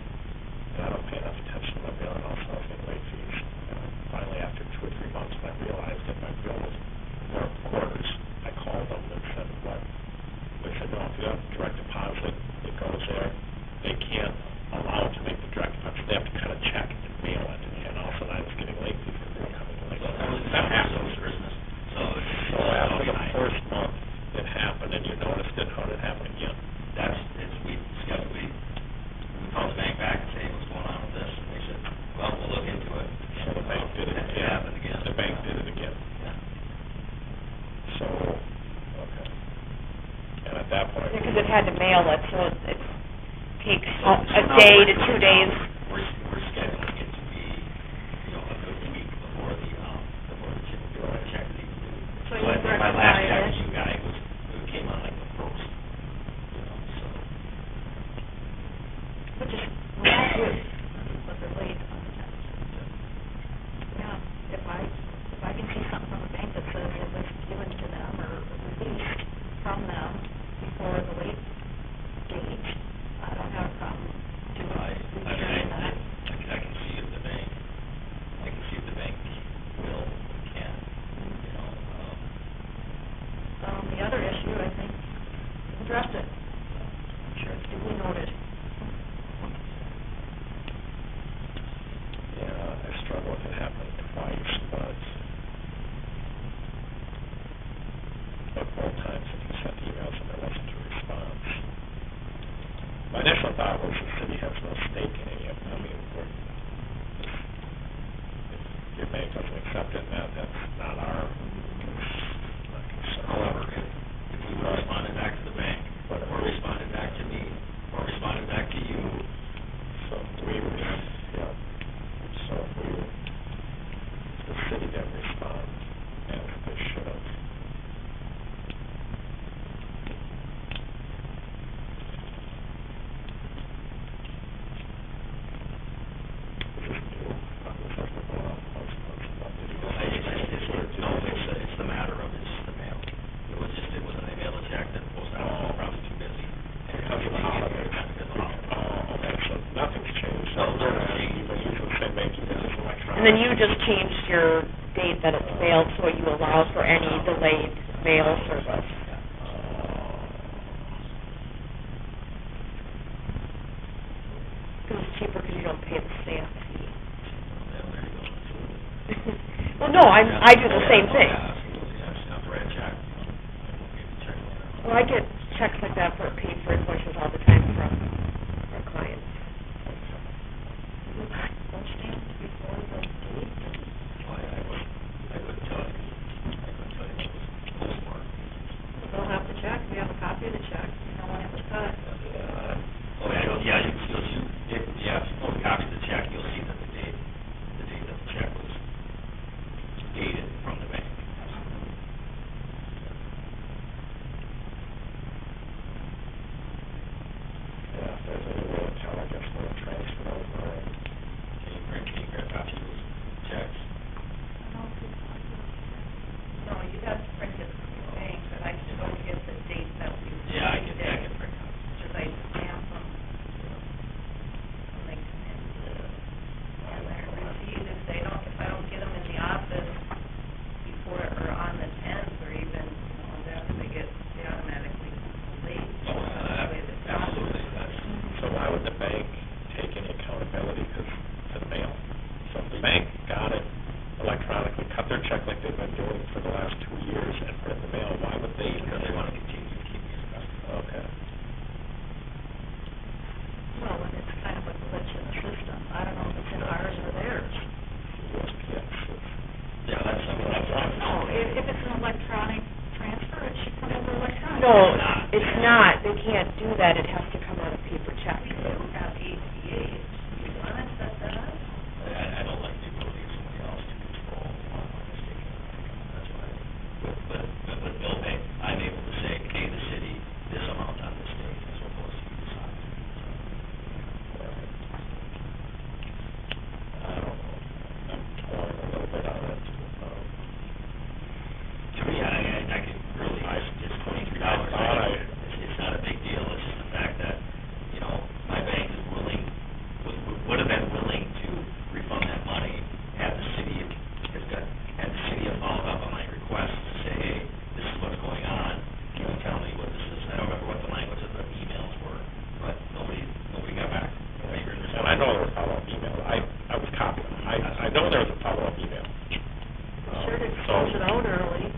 A: and I don't pay enough attention to my bill, and also I was getting late fees. And finally, after 2 or 3 months, when I realized that my bill was more quarters, I called them and said, what? They said, no, if you have direct deposit, it goes there. They can't allow it to make the direct deposit. They have to cut a check and mail it. And all of a sudden, I was getting late fees because they were coming late. That happened.
B: Christmas.
A: So after the first month it happened, and you noticed it, how did it happen again?
B: We called the bank back and say, what's going on with this? And they said, well, we'll look into it.
A: So the bank did it again.
B: It happened again.
A: The bank did it again.
B: Yeah.
A: So, okay. And at that point.
E: Because it had to mail it, so it takes
B: So
E: a
B: now
E: day to
B: we're
E: 2 days.
B: We're scheduling it to be, a good week before the check is even due.
F: So
B: I
F: you
B: think my last check
F: rectified
B: to you guys came on like the 1st, so.
F: Which is not good, but they're late on the 10th. Yeah, if I can see something from the bank that says it was given to them or released from them before the late date, I don't have a problem.
B: I
A: thought was the city has no stake in any of it. I mean, if your bank doesn't accept it, that's not our concern.
B: However, if we responded back to the bank, or responded back to me, or responded back to you,
A: So we would, yeah, so if the city didn't respond, and they should have.
B: it's the matter of it's just the mail. It wasn't a mail check that the post office was probably too busy. And it
A: Because of the holidays.
B: Because of the holidays.
A: Oh, okay, so nothing's changed.
B: No, nothing's changed.
A: You've been using the same banking business electronic.
E: And then you just changed your date that it's mailed, so you allow for any delayed mail service. Because it's cheaper because you don't pay the stamp fee.
B: Yeah, there you go.
E: Well, no, I do the same thing.
B: Yeah, absolutely, I just have to write a check. Check later.
E: Well, I get checks like that for paid for invoices all the time from our clients.
F: Those stamps before the date.
B: Well, I couldn't tell you. I couldn't tell you what was postmarked.
F: We'll have the check, we have a copy of the check, you know when it was cut.
B: Oh, yeah, if you photocopy the check, you'll see that the date that the check was dated from the bank.
A: Yeah, if there's any way to tell, I guess we'll transfer over.
B: Can you grab copies of those checks?
F: No, you have to print it from your bank, but I just don't get the date that we.
B: Yeah, I can print copies.
F: Because I stamp them when they come in. And they're received, if I don't get them in the office before, or on the 10th, or even, then they automatically late.
B: Oh, absolutely,
A: So why would the bank take any accountability, because it's a mail? So if the bank got it electronically, cut their check like they've been doing for the last 2 years and put it in the mail, why would they?
B: because they want to continue to keep me as a customer.
A: Okay.
F: Well, and it's kind of a glitch in the system. I don't know if it's in ours or theirs.
A: USPS.
B: Yeah, that's right.
F: No, if it's an electronic transfer, it should come over electronic.
E: No, it's not. They can't do that. It has to come on a paper check.
F: We do have ACH. You want to set that up?
B: I don't like the ability of somebody else to control my mistake. That's why, with bill pay, I'm able to say, pay the city this amount on this date, as opposed to you decide.
A: I don't know. I'm torn a little bit on it.
B: To me, I can really, it's $23. It's not a big deal. It's just the fact that, my bank is would have been willing to refund that money had the city have followed up on my request to say, hey, this is what's going on. Can you tell me what this is? I don't remember what the language of the emails were, but nobody got back.
A: And I know there was a follow-up email. I was copied. I know there was a follow-up email.
F: Sure to close it out early.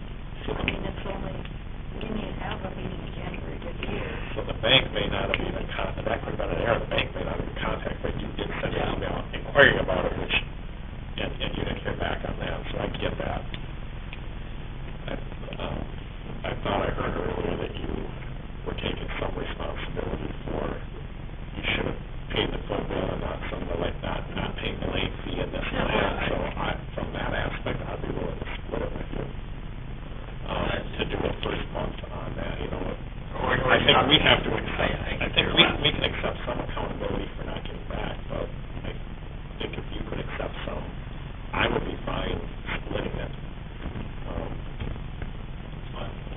F: I mean, it's only, we didn't even have a meeting in January of the year.
A: So the bank may not have even that could have been an error. The bank may not have even contacted, but you did send an email inquiring about it, and you didn't hear back on that, so I get that. I thought I heard earlier that you were taking some responsibility for, you should have paid the full bill and not some of the, not paying the late fee and this and that, so from that aspect, I'd be willing to split it with you. To do a first month on that, I think we have to accept, I think we can accept some accountability for not getting back, but I think if you could accept some, I would be fine splitting it.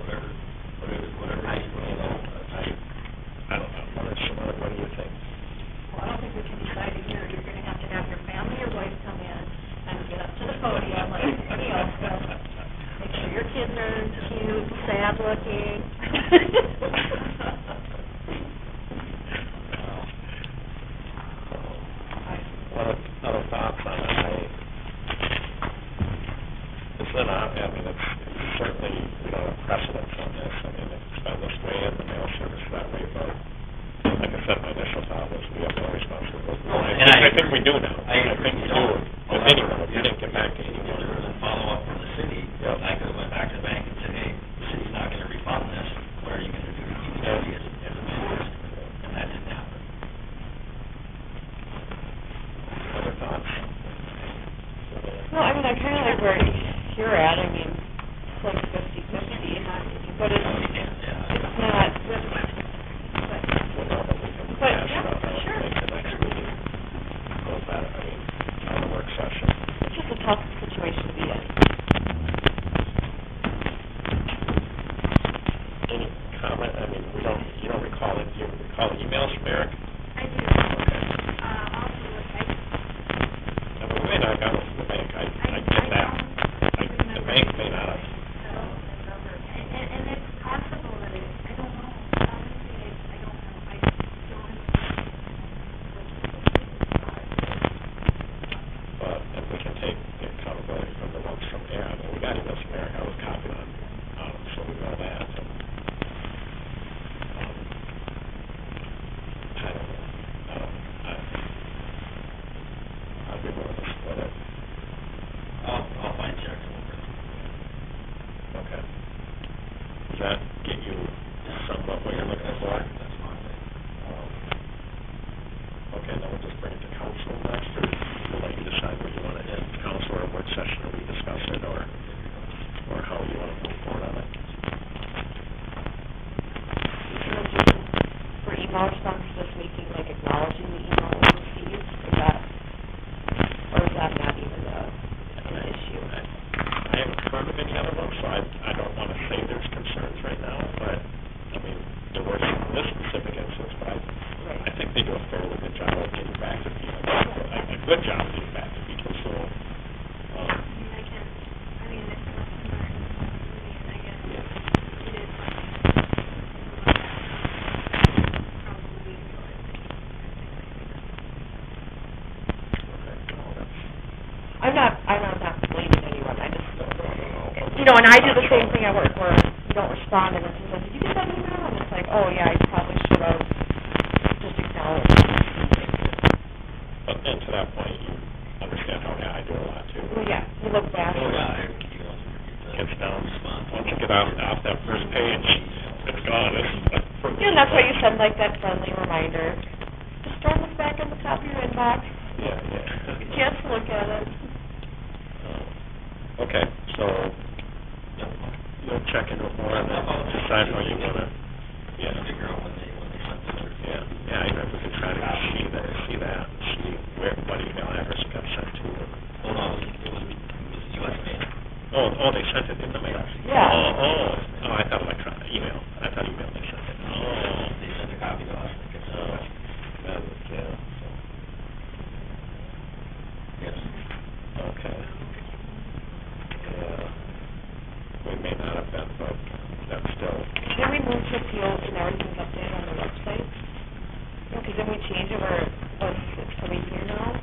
A: Whatever. I don't know, what do you think?
F: Well, I don't think we can decide here. You're going to have your family or wife come in and get up to the podium like everybody else does. Make sure your kids are cute, sad looking.
A: Other thoughts on it? It's certainly, we don't have precedence on this. I mean, it's been this way and the mail service that way, but like I said, my initial thought was now.
B: I
A: think you do,
B: don't.
A: with anyone, if you didn't get back to
B: If
A: anyone.
B: there was a follow-up from the city,
A: Yep.
B: I could have went back to the bank and said, hey, the city's not gonna refund this, what are you gonna do to keep the county as a business? And that didn't happen.
A: Other thoughts?
E: No, I mean, I kinda like where you're at, I mean, it's like 50/50, but it's,
B: You can't, yeah.
E: it's not,
A: Well, now that we can
E: But,
A: hash it
E: yeah,
A: out, I'll
E: sure.
A: make the next meeting, go with that, I mean, on the work session.
E: it's just a tough situation to be in.
A: Any comment, I mean, you don't recall it, do you recall emails from Eric?
I: I do.
A: Okay.
I: Also,
A: I mean, we may not have gotten it from the bank, I get that. The bank may not have.
I: And it's possible that I don't know, honestly, I don't know, I don't.
A: But if we can take accountability from the ones from Eric, I mean, we got emails from Eric, I was copied on, so we know that, and, I don't know, I'd be willing to split it.
B: I'll find checks over.
A: Okay. Does that get you somewhat what you're looking for?
B: That's fine.
A: Okay, then we'll just bring it to council next, or we'll let you decide what you want to, in council or work session, or we discuss it, or how you want to move forward on it.
E: And then just for email response, just making, like, acknowledging the email was received, is that, or is that not even an issue?
A: I haven't heard of any other ones, so I don't want to say there's concerns right now, but, I mean, there were some in this specific instance, but I think they do a fairly good job of getting back to people, a good job of getting back to people, so,
I: It's less than that, I guess, it is like, probably,
A: okay, no, that's,
E: I'm not blaming anyone, I just, you know, and I do the same thing at work where you don't respond and it's like, did you get that email? And it's like, oh yeah, I probably should have just acknowledged.
A: but then to that point, you understand how, I do a lot too.
E: Well, yeah, you look back.
B: Oh, yeah,
A: Gets down, once you get off that first page, it's gone,
E: Yeah, and that's why you send like that friendly reminder. Just don't look back in the top of your inbox.
A: Yeah.
E: You can't look at it.
A: Okay, so, you'll check in with more and then decide how you wanna, yeah.
B: Figure out when they sent it or.
A: Yeah, I think we could try to see that, and see what email address it got sent to.
B: Oh, no, it was US Mail.
A: Oh, they sent it in the mail?
E: Yeah.
A: Oh, I thought email, they sent it.
B: They sent a copy to us.
A: Then, yeah,
B: Yes.
A: okay. Yeah, we may not have been, but that's still,
E: Then we move to appeals and everything's updated on the website. Yeah, because then we change it where it's coming here now.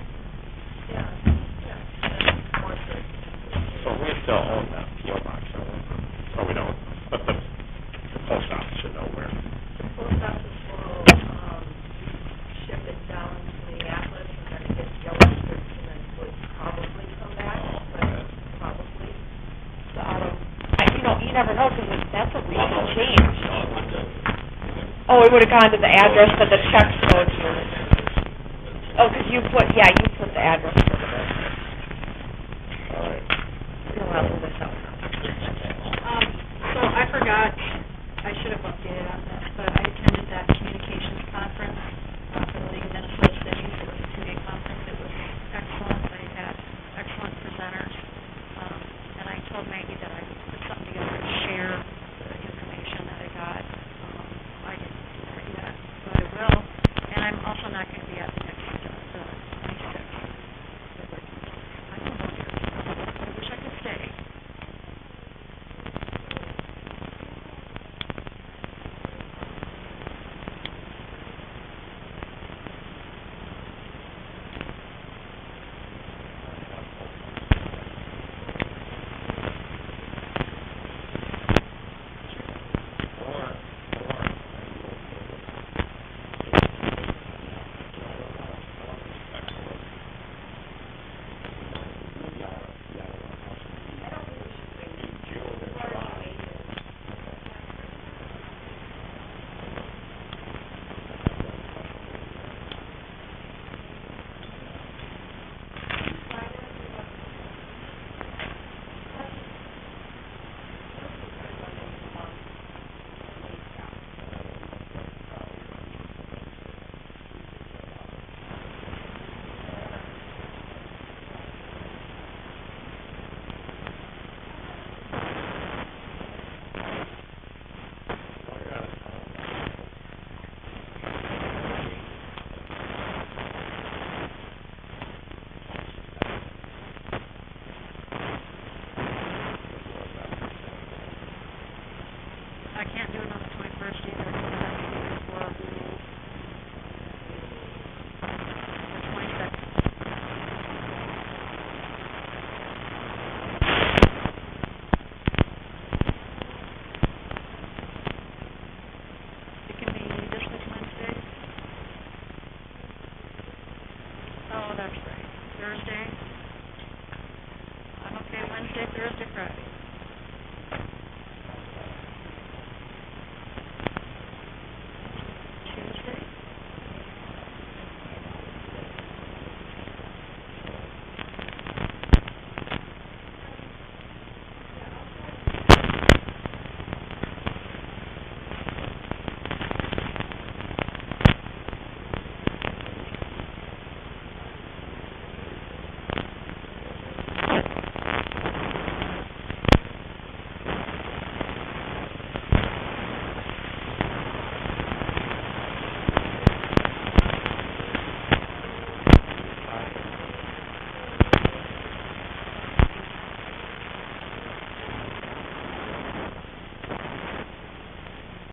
A: so we still own that PO box, don't we? Or we don't, but the post office should know where.
K: The post office will, ship it down to Minneapolis, and then it gets yellow strips, and then would probably come back, but probably.
E: The auto, you never know, because that's a recent change. Oh, it would've gone to the address that the checks go to. Oh, because you put the address for the bill.
A: All right.
E: No, I'll move this out.
F: So I forgot, I should have updated on this, but I attended that communications conference for the League of Minnesota Cities. It was a 2-day conference. It was excellent. I had excellent presenters. And I told Maggie that I would put something together to share the information that I got. I didn't do that yet, but I will. And I'm also not going to be at the next, the 26th.
G: that's right. Thursday? I'm okay Wednesday, Thursday, Friday.